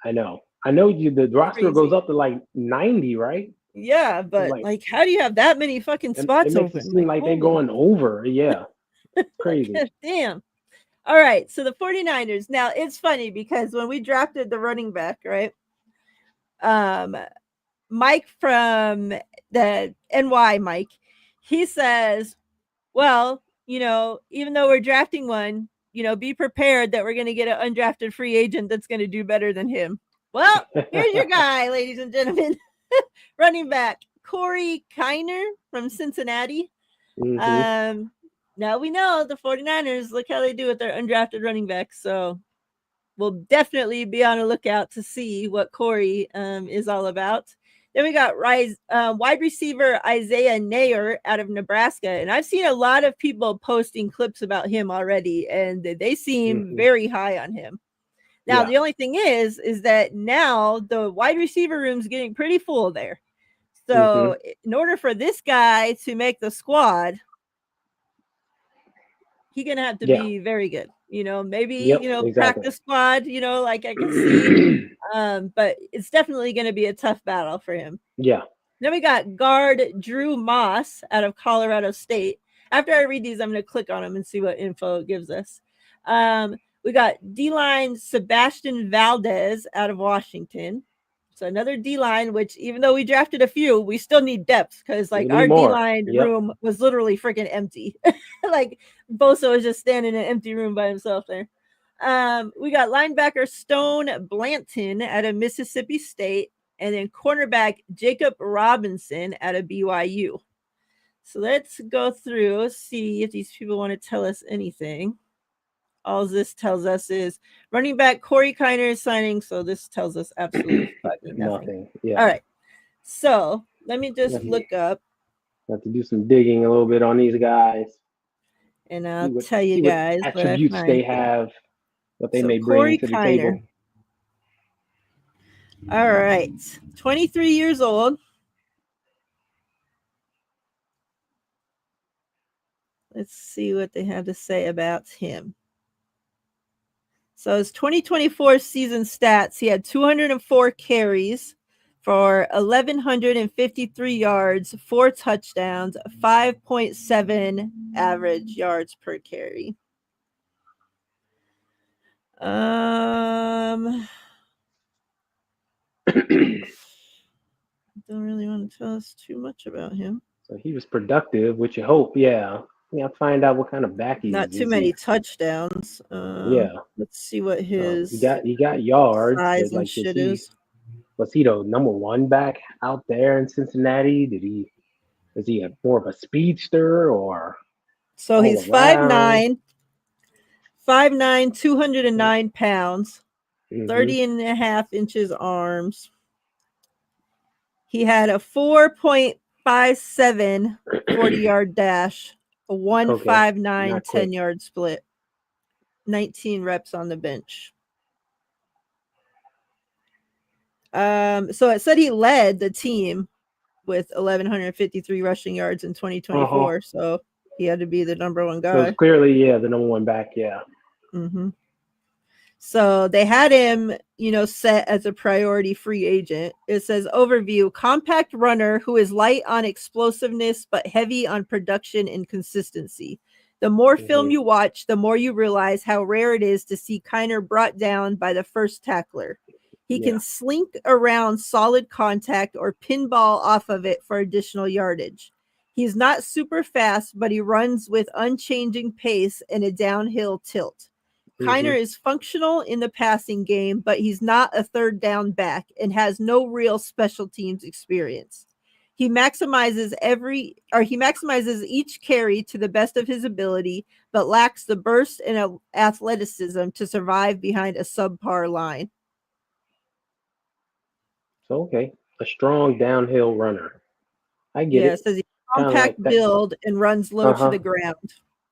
S2: I know the roster goes up to like 90, right?
S1: Yeah, but like how do you have that many fucking spots open?
S2: It seem like they're going over. Yeah. Crazy.
S1: Damn. All right. So the 49ers. Now it's funny because when we drafted the running back, right? Mike from the NY Mike, he says, well, you know, even though we're drafting one, you know, be prepared that we're going to get an undrafted free agent that's going to do better than him. Well, here's your guy, ladies and gentlemen. Running back, Corey Kiner from Cincinnati.
S2: Mm-hmm.
S1: Now we know the 49ers, look how they do with their undrafted running backs. So we'll definitely be on a lookout to see what Corey is all about. Then we got wide receiver Isaiah Nayer out of Nebraska. And I've seen a lot of people posting clips about him already, and they seem very high on him. Now, the only thing is that now the wide receiver room is getting pretty full there. So in order for this guy to make the squad, he's going to have to be very good. You know, maybe, practice squad, you know, like I can see. But it's definitely going to be a tough battle for him.
S2: Yeah.
S1: Then we got guard Drew Moss out of Colorado State. After I read these, I'm going to click on them and see what info it gives us. We got D-line Sebastian Valdez out of Washington. So another D-line, which even though we drafted a few, we still need depth because like our D-line room was literally freaking empty. Like Bosa was just standing in an empty room by himself there. We got linebacker Stone Blanton out of Mississippi State, and then cornerback Jacob Robinson out of BYU. So let's go through, see if these people want to tell us anything. All this tells us is running back Corey Kiner is signing, so this tells us absolutely fucking nothing.
S2: Yeah.
S1: All right. So let me just look up.
S2: Have to do some digging a little bit on these guys.
S1: And I'll tell you guys
S2: what attributes they have, what they may
S1: Corey
S2: bring to the
S1: Kiner.
S2: table.
S1: All right. 23 years old. Let's see what they have to say about him. So his 2024 season stats, he had 204 carries for 1,153 yards, 4 touchdowns, 5.7 average yards per carry. Don't really want to tell us too much about him.
S2: So he was productive, which you hope. Yeah. Yeah. Find out what kind of back he
S1: Not
S2: is.
S1: too
S2: Is
S1: many
S2: he?
S1: touchdowns.
S2: Yeah.
S1: Let's see what his
S2: He got yards,
S1: size
S2: but
S1: and
S2: like,
S1: shit is.
S2: was he the number one back out there in Cincinnati? Is he more of a speedster or
S1: So
S2: all
S1: he's
S2: around?
S1: 5'9", 209 pounds,
S2: Mm-hmm.
S1: 30 and a half inches arms. He had a 4.57 40-yard dash, a 1.59 10-yard split, 19 reps on the bench. So it said he led the team with 1,153 rushing yards in 2024. So he had to be the number one guy.
S2: So it's clearly, the number one back. Yeah.
S1: Mm-hmm. So they had him, set as a priority free agent. It says overview, compact runner who is light on explosiveness, but heavy on production and consistency. The more film you watch, the more you realize how rare it is to see Kiner brought down by the first tackler. He can slink around solid contact or pinball off of it for additional yardage. He's not super fast, but he runs with unchanging pace and a downhill tilt. Kiner is functional in the passing game, but he's not a third down back and has no real special teams experience. He maximizes each carry to the best of his ability, but lacks the burst and athleticism to survive behind a subpar line.
S2: So a strong downhill runner. I get it.
S1: It says he's compact build and runs low to the ground.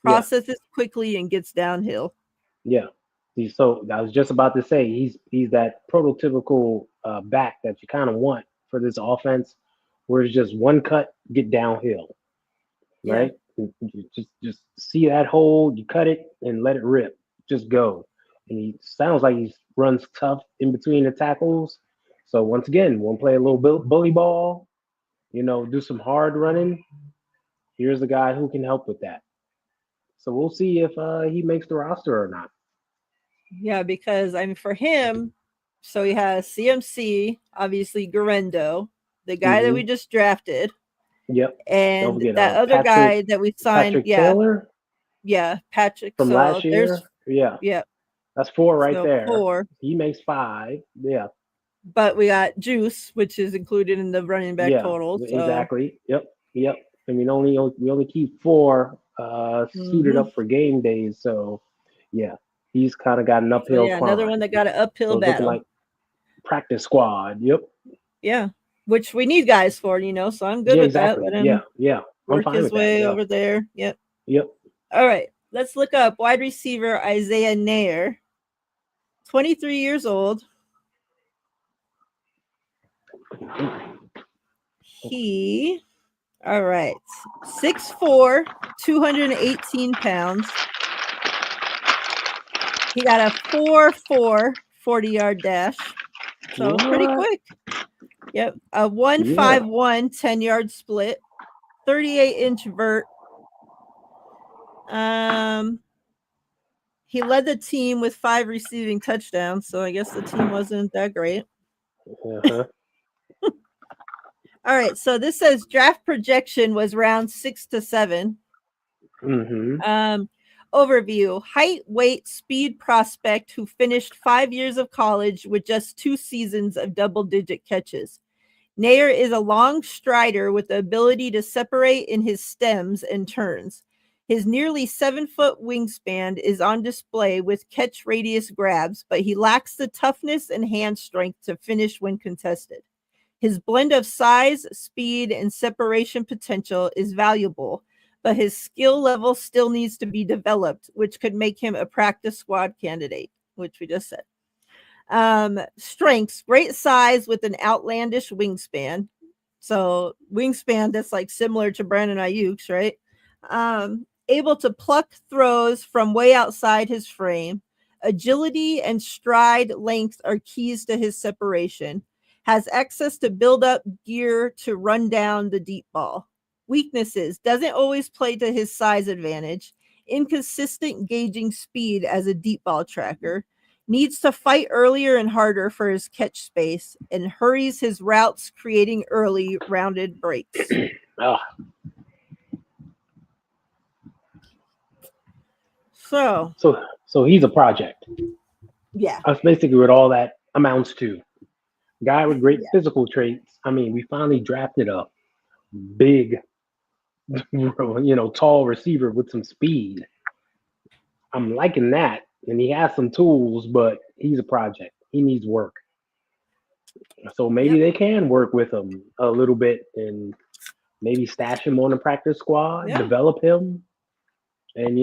S1: Processes quickly and gets downhill.
S2: Yeah. So I was just about to say he's that prototypical back that you kind of want for this offense, where it's just one cut, get downhill, right? You just see that hole, you cut it and let it rip, just go. And he sounds like he runs tough in between the tackles. So once again, want to play a little bully ball, do some hard running. Here's a guy who can help with that. So we'll see if he makes the roster or not.
S1: Yeah, because for him, so he has CMC, obviously Guerendo, the guy that we just drafted.
S2: Yep.
S1: And that other guy that we signed.
S2: Patrick Taylor?
S1: Yeah, Patrick.
S2: From last year? Yeah. That's 4 right there.
S1: 4.
S2: He makes 5. Yeah.
S1: But we got Juice, which is included in the running back total. So.
S2: Exactly. Yep. And we only keep 4 suited up for game days. So yeah, he's kind of got an uphill climb.
S1: Another one that got an uphill battle.
S2: Like practice squad. Yep.
S1: Yeah. Which we need guys for, so I'm good with that. Let him work his way over there. Yep. All right. Let's look up wide receiver Isaiah Neyor, 23 years old. All right, 6'4", 218 pounds. He got a 4.4 40-yard dash. So pretty quick. Yep. A 1.51 10-yard split. 38-inch vert. He led the team with 5 receiving touchdowns, so I guess the team wasn't that great. All right, so this says draft projection was round 6 to 7. Overview: height, weight, speed prospect who finished 5 years of college with just 2 seasons of double-digit catches. Neyor is a long strider with the ability to separate in his stems and turns. His nearly 7-foot wingspan is on display with catch radius grabs, but he lacks the toughness and hand strength to finish when contested. His blend of size, speed, and separation potential is valuable, but his skill level still needs to be developed, which could make him a practice squad candidate, which we just said. Strengths: great size with an outlandish wingspan. So wingspan that's like similar to Brandon Ayuk's, right? Able to pluck throws from way outside his frame. Agility and stride length are keys to his separation. Has access to build up gear to run down the deep ball. Weaknesses: doesn't always play to his size advantage. Inconsistent gauging speed as a deep ball tracker. Needs to fight earlier and harder for his catch space, and hurries his routes, creating early rounded breaks.
S2: Oh,
S1: So
S2: so he's a project.
S1: yeah,
S2: That's basically what all that amounts to. Guy with great
S1: Yeah.
S2: physical traits. I mean, we finally drafted a big, tall receiver with some speed. I'm liking that. And he has some tools, but he's a project. He needs work. So maybe they can work with him a little bit and maybe stash him on the practice squad,
S1: Yeah.
S2: develop him, and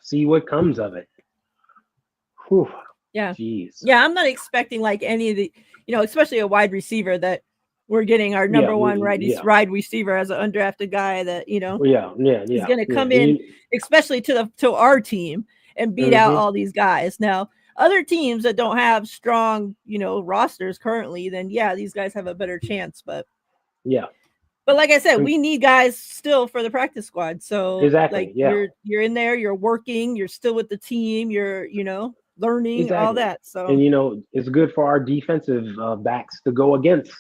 S2: see what comes of it. Whew.
S1: Yeah.
S2: Jeez.
S1: Yeah, I'm not expecting like any of the, especially a wide receiver that we're getting our number one wide receiver as an undrafted guy that,
S2: Yeah.
S1: he's going to come
S2: And
S1: in, especially to our team and beat out all these guys. Now, other teams that don't have strong, rosters currently, then yeah, these guys have a better chance. But
S2: yeah.
S1: But like I said, we need guys still for the practice squad. So
S2: Exactly.
S1: like
S2: Yeah.
S1: you're in there, you're working, you're still with the team, you're learning all
S2: Exactly.
S1: that. So
S2: And it's good for our defensive backs to go against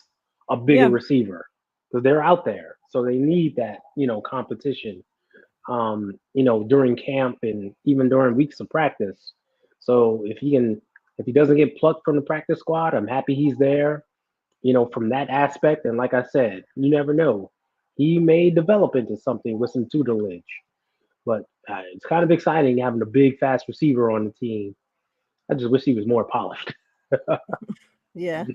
S2: a bigger receiver because they're out there, so they need that competition. During camp and even during weeks of practice. So if he doesn't get plucked from the practice squad, I'm happy he's there. From that aspect, and like I said, you never know. He may develop into something with some tutelage. But it's kind of exciting having a big, fast receiver on the team. I just wish he was more polished.
S1: yeah.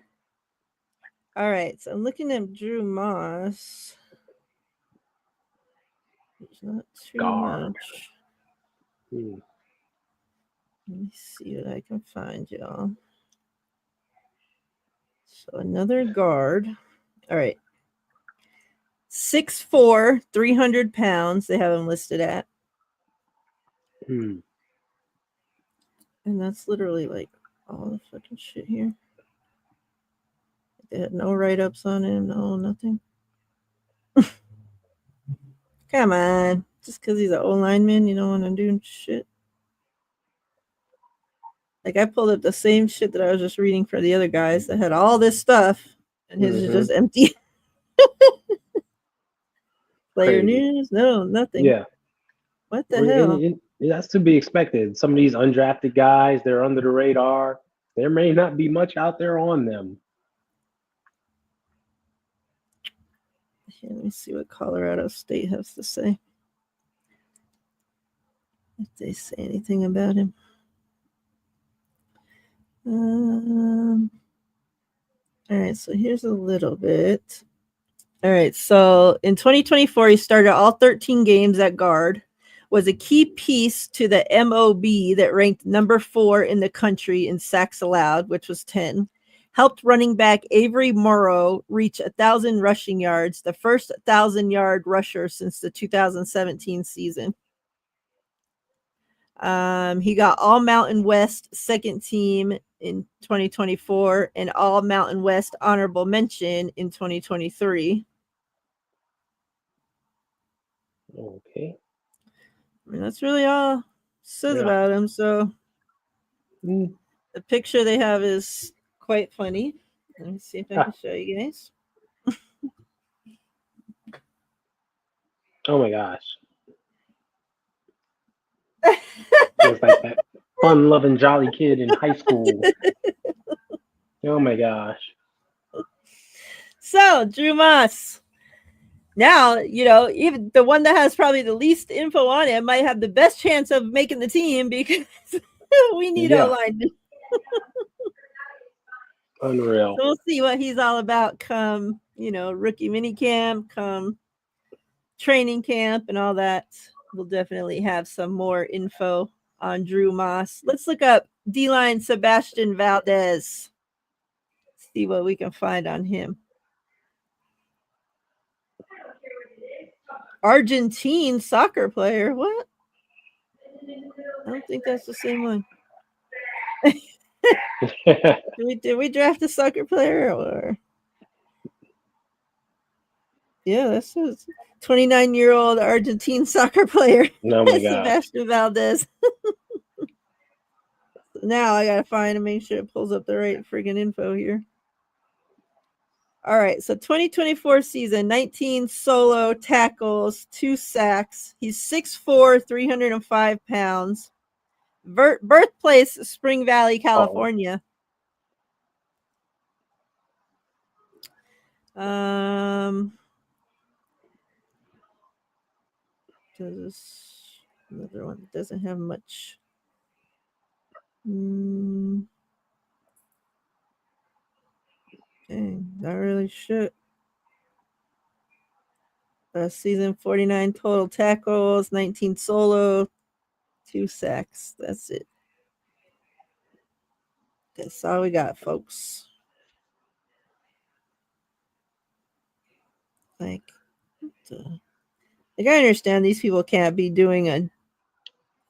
S1: All right. So I'm looking at Drew Moss. There's not too
S2: Guard.
S1: much. Let me see what I can find, y'all. So another guard. All right. 6'4", 300 pounds. They have him listed at.
S2: Hmm.
S1: And that's literally like all the fucking shit here. They had no write-ups on him, no nothing. Come on. Just because he's an O lineman, you don't want to do shit. Like I pulled up the same shit that I was just reading for the other guys that had all this stuff, and his is just empty. Player news? No, nothing.
S2: Yeah.
S1: What the hell?
S2: That's to be expected. Some of these undrafted guys, they're under the radar. There may not be much out there on them.
S1: Here, let me see what Colorado State has to say. If they say anything about him. All right, so here's a little bit. All right, so in 2024, he started all 13 games at guard, was a key piece to the MOB that ranked number 4 in the country in sacks allowed, which was 10. Helped running back Avery Morrow reach 1,000 rushing yards, the first 1,000-yard rusher since the 2017 season. He got All Mountain West second team in 2024 and All Mountain West honorable mention in 2023.
S2: Okay.
S1: I mean, that's really all it says about him. So the picture they have is quite funny. Let me see if I can show you guys.
S2: Oh my gosh. It's like that fun-loving, jolly kid in high school. Oh my gosh.
S1: So, Drew Moss. Now, even the one that has probably the least info on it might have the best chance of making the team because we need O-line.
S2: Unreal.
S1: So we'll see what he's all about come, rookie mini camp, come training camp and all that. We'll definitely have some more info on Drew Moss. Let's look up D-line Sebastian Valdez. See what we can find on him. Argentine soccer player. What? I don't think that's the same one. Did we draft a soccer player or? Yeah, this is 29-year-old Argentine soccer player,
S2: Oh my gosh.
S1: Sebastian Valdez. Now I gotta find and make sure it pulls up the right friggin' info here. All right, so 2024 season, 19 solo tackles, 2 sacks. He's 6'4", 305 pounds. Birthplace, Spring Valley, California. Another one that doesn't have much. Dang, not really shit. Last season, 49 total tackles, 19 solo, 2 sacks. That's it. That's all we got, folks. Like I understand these people can't be doing a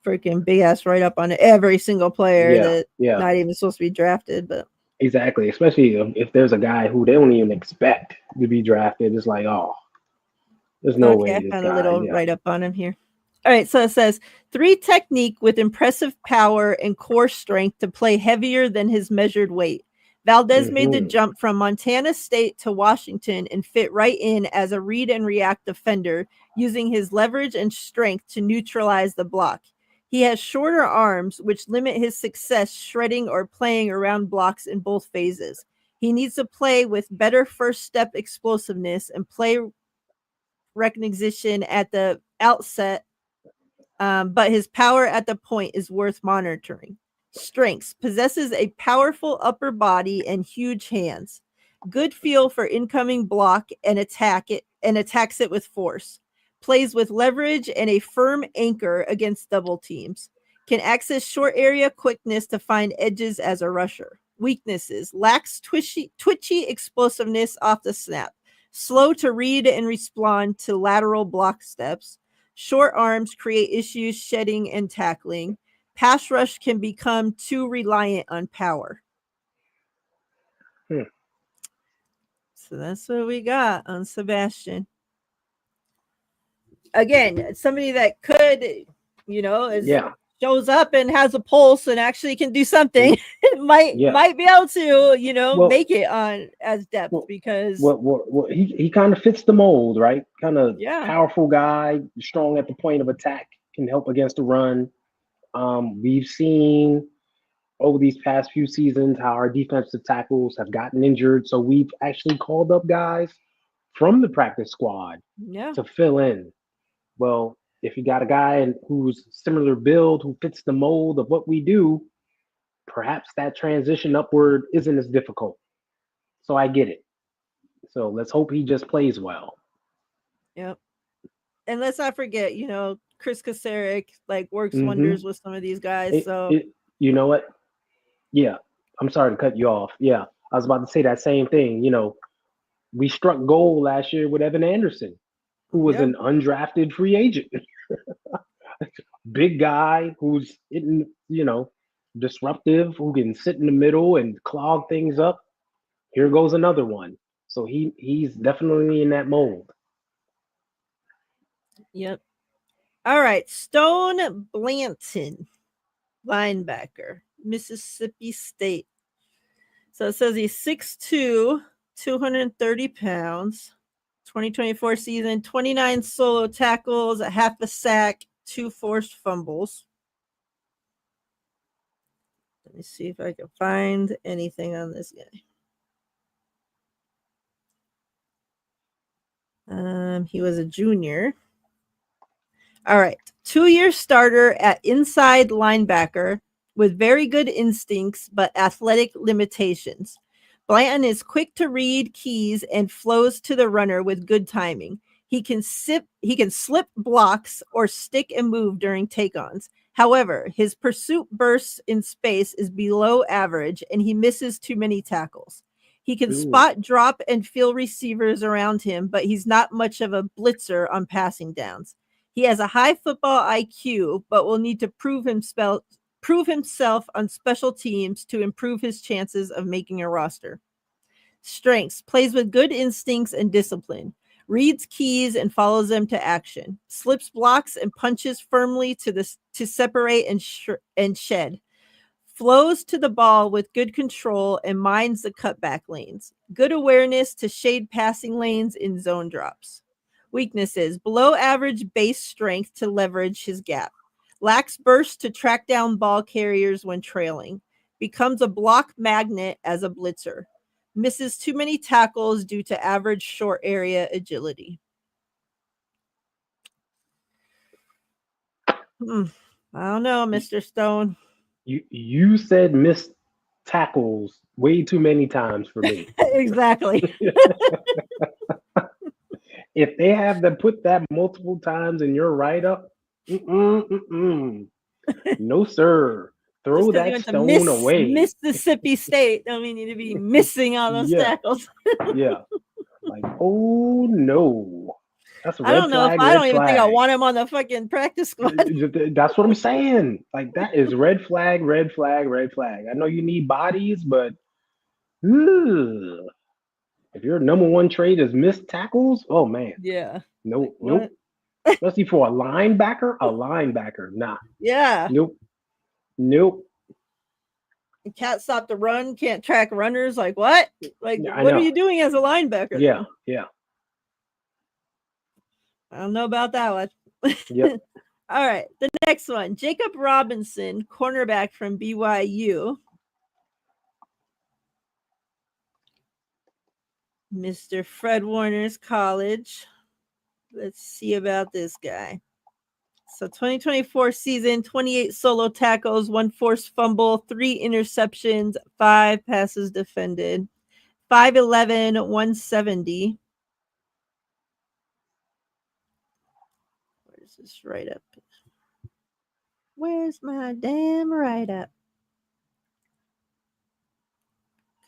S1: freaking big ass write up on every single player not even supposed to be drafted, but
S2: exactly, especially if there's a guy who they don't even expect to be drafted. It's like, oh, there's no way.
S1: I found a little write up on him here. All right, so it says 3 technique with impressive power and core strength to play heavier than his measured weight. Valdez made the jump from Montana State to Washington and fit right in as a read and react defender, using his leverage and strength to neutralize the block. He has shorter arms, which limit his success shredding or playing around blocks in both phases. He needs to play with better first step explosiveness and play recognition at the outset, but his power at the point is worth monitoring. Strengths: possesses a powerful upper body and huge hands. Good feel for incoming block and attacks it with force. Plays with leverage and a firm anchor against double teams. Can access short area quickness to find edges as a rusher. Weaknesses: lacks twitchy explosiveness off the snap. Slow to read and respond to lateral block steps. Short arms create issues shedding and tackling. Pass rush can become too reliant on power. So that's what we got on Sebastian. Again, somebody that could, shows up and has a pulse and actually can do something. might be able to, make it on as depth because
S2: he kind of fits the mold, right? Kind of powerful guy, strong at the point of attack, can help against the run. We've seen over these past few seasons how our defensive tackles have gotten injured, so we've actually called up guys from the practice squad to fill in. Well, if you got a guy who's similar build, who fits the mold of what we do, perhaps that transition upward isn't as difficult. So I get it. So let's hope he just plays well.
S1: Yep. And let's not forget, Chris Kasarik works wonders with some of these guys.
S2: You know what? Yeah. I'm sorry to cut you off. Yeah. I was about to say that same thing. We struck gold last year with Evan Anderson, who was an undrafted free agent. Big guy who's disruptive, who can sit in the middle and clog things up. Here goes another one. So he's definitely in that mold.
S1: Yep. All right. Stone Blanton, linebacker, Mississippi State. So it says he's 6'2", 230 pounds. 2024 season, 29 solo tackles, a half a sack, 2 forced fumbles. Let me see if I can find anything on this guy. He was a junior. All right. 2-year starter at inside linebacker with very good instincts, but athletic limitations. Blanton is quick to read keys and flows to the runner with good timing. He can slip blocks or stick and move during take-ons. However, his pursuit bursts in space is below average, and he misses too many tackles. He can spot, drop, and feel receivers around him, but he's not much of a blitzer on passing downs. He has a high football IQ, but will need to prove himself
S3: prove himself on special teams to improve his chances of making a roster. Strengths: plays with good instincts and discipline. Reads keys and follows them to action. Slips blocks and punches firmly to separate and shed. Flows to the ball with good control and minds the cutback lanes. Good awareness to shade passing lanes in zone drops. Weaknesses: below average base strength to leverage his gap. Lacks burst to track down ball carriers when trailing. Becomes a block magnet as a blitzer. Misses too many tackles due to average short area agility. I don't know, Mr. Stone.
S2: You said missed tackles way too many times for me.
S3: Exactly.
S2: If they have to put that multiple times in your write-up, no sir. Throw that stone away.
S3: Mississippi State don't mean you to be missing all those tackles.
S2: Yeah. Like, oh no. That's a red
S3: I don't know
S2: flag,
S3: if I don't even
S2: flag.
S3: think I want him on the fucking practice squad.
S2: That's what I'm saying. Like, that is red flag, red flag, red flag. I know you need bodies, but if your number one trait is missed tackles, oh man.
S3: Yeah.
S2: Nope. Especially for a linebacker. Nah.
S3: Yeah.
S2: Nope.
S3: Can't stop the run, can't track runners. Like, what? Like, what are you doing as a linebacker?
S2: Yeah.
S3: I don't know about that one.
S2: Yep.
S3: All right. The next one, Jacob Robinson, cornerback from BYU. Mr. Fred Warner's college. Let's see about this guy. So 2024 season, 28 solo tackles, 1 forced fumble, 3 interceptions, 5 passes defended, 5'11", 170. Where's this write-up? Where's my damn write-up?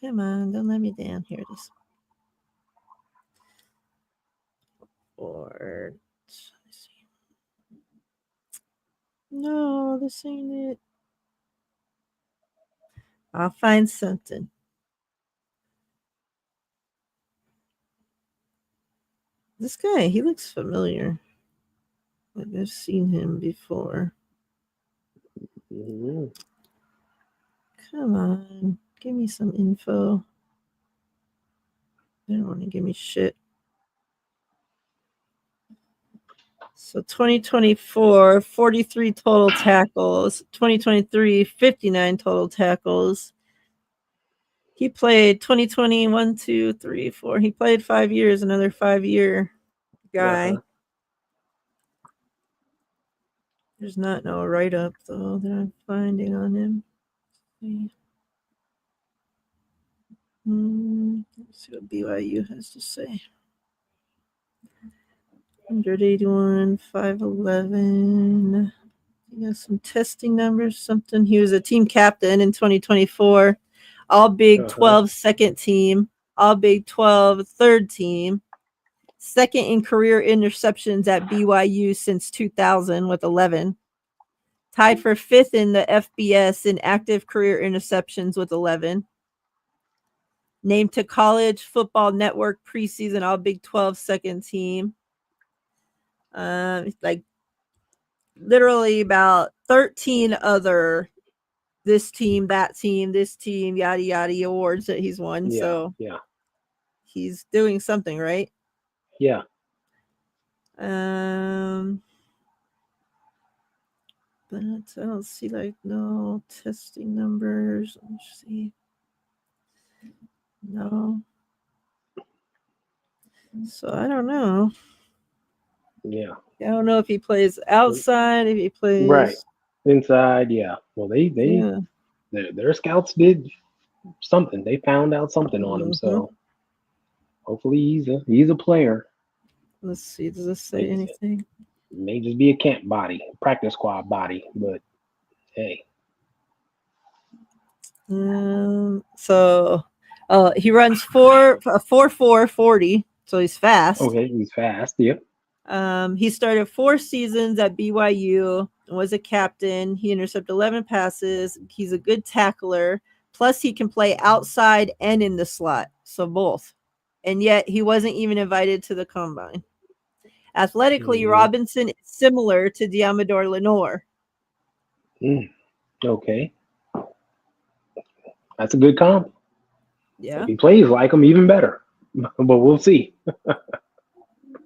S3: Come on, don't let me down. Here it is. Or no, this ain't it. I'll find something. This guy, he looks familiar. Like I've seen him before.
S2: Mm-hmm.
S3: Come on, give me some info. They don't want to give me shit. So 2024, 43 total tackles. 2023, 59 total tackles. He played 2020, 1, 2, 3, 4. He played 5 years, another 5-year guy.
S2: Uh-huh.
S3: There's not no write-up, though, that I'm finding on him. Let's see what BYU has to say. 181, 5'11". He has some testing numbers, something. He was a team captain in 2024. All Big 12 second team. All Big 12 third team. Second in career interceptions at BYU since 2000 with 11. Tied for 5th in the FBS in active career interceptions with 11. Named to College Football Network preseason All Big 12 second team. Like literally about 13 other this team, that team, this team, yada yada awards that he's won.
S2: Yeah,
S3: so
S2: yeah,
S3: he's doing something, right?
S2: Yeah.
S3: But I don't see like no testing numbers. Let me see. No. So I don't know.
S2: Yeah.
S3: I don't know if he plays outside, if he plays
S2: right inside. Yeah. Well, their scouts did something. They found out something on him. So hopefully he's a player.
S3: Let's see. Does this say anything?
S2: It may just be a camp body, practice squad body, but hey.
S3: So he runs 4.4 40, so he's fast.
S2: Okay, he's fast. Yep.
S3: He started 4 seasons at BYU, was a captain. He intercepted 11 passes. He's a good tackler. Plus, he can play outside and in the slot, so both. And yet, he wasn't even invited to the combine. Athletically, Robinson is similar to Diamador Lenore.
S2: Okay. That's a good comp.
S3: Yeah.
S2: If he plays like him, even better. But we'll see.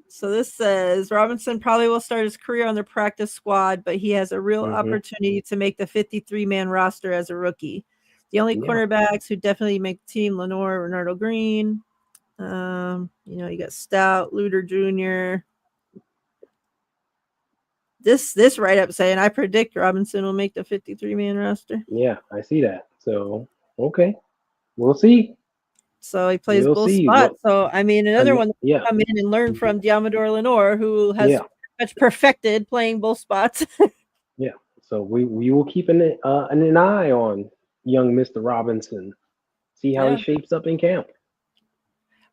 S3: So this says Robinson probably will start his career on the practice squad, but he has a real opportunity to make the 53-man roster as a rookie. The only cornerbacks who definitely make the team, Lenore, Renardo Green. You got Stout, Luter Jr. This write-up saying, I predict Robinson will make the 53-man roster.
S2: Yeah, I see that. So, okay. We'll see.
S3: So he plays both spots. So, another one
S2: yeah.
S3: come in and learn from Diamador Lenore, who has much perfected playing both spots.
S2: Yeah. So we will keep an eye on young Mr. Robinson. See how he shapes up in camp.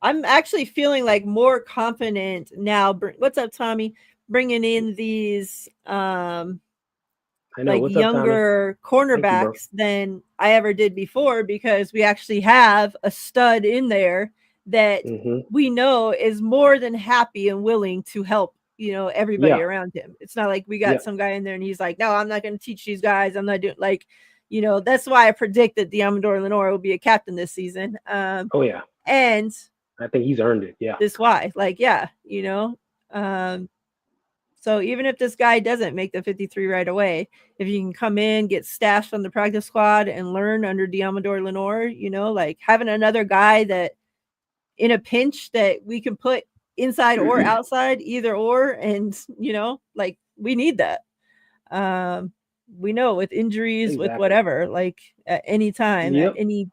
S3: I'm actually feeling like more confident now. What's up, Tommy? Bringing in these younger cornerbacks than I ever did before, because we actually have a stud in there that we know is more than happy and willing to help, everybody around him. It's not like we got some guy in there and he's like, no, I'm not going to teach these guys. I'm not doing that's why I predict that Diamador Lenore will be a captain this season. And
S2: I think he's earned it. Yeah.
S3: That's why, so even if this guy doesn't make the 53 right away, if you can come in, get stashed on the practice squad and learn under Diamador Lenore, having another guy that in a pinch that we can put inside or outside, either or, and we need that. We know with injuries, with whatever, at any time, at any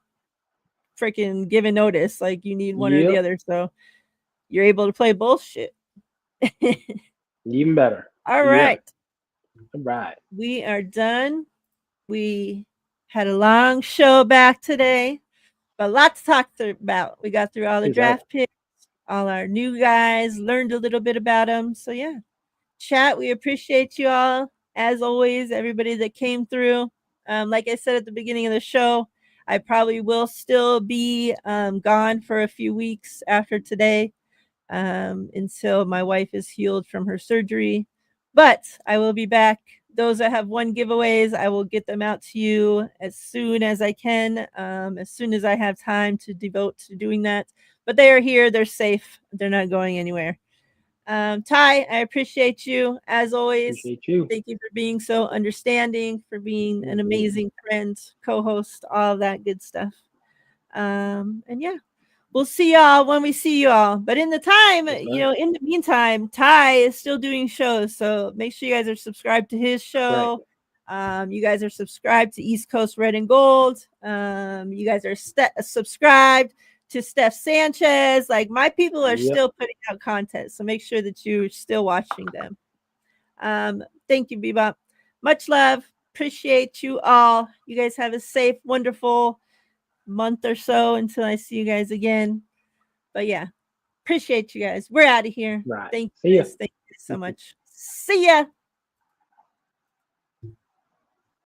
S3: freaking given notice, you need one or the other. So you're able to play both shit.
S2: Even better.
S3: All right.
S2: All right.
S3: We are done. We had a long show back today, but a lot to talk about. We got through all the draft picks, all our new guys, learned a little bit about them. So yeah, chat, we appreciate you all. As always, everybody that came through. Like I said at the beginning of the show, I probably will still be gone for a few weeks after today. Until my wife is healed from her surgery, but I will be back. Those that have won giveaways, I will get them out to you as soon as I can, as soon as I have time to devote to doing that. But they are here, they're safe, they're not going anywhere. Ty, I appreciate you as always.
S2: Appreciate you.
S3: Thank you for being so understanding, for being an amazing friend, co-host, all that good stuff. And yeah, we'll see y'all when we see y'all. But in the time, in the meantime, Ty is still doing shows. So make sure you guys are subscribed to his show. Right. You guys are subscribed to East Coast Red and Gold. You guys are subscribed to Steph Sanchez. My people are still putting out content. So make sure that you're still watching them. Thank you, Bebop. Much love. Appreciate you all. You guys have a safe, wonderful month or so until I see you guys again. But yeah, appreciate you guys. We're out of here.
S2: Right.
S3: Thank
S2: you.
S3: Thank you so much. See ya.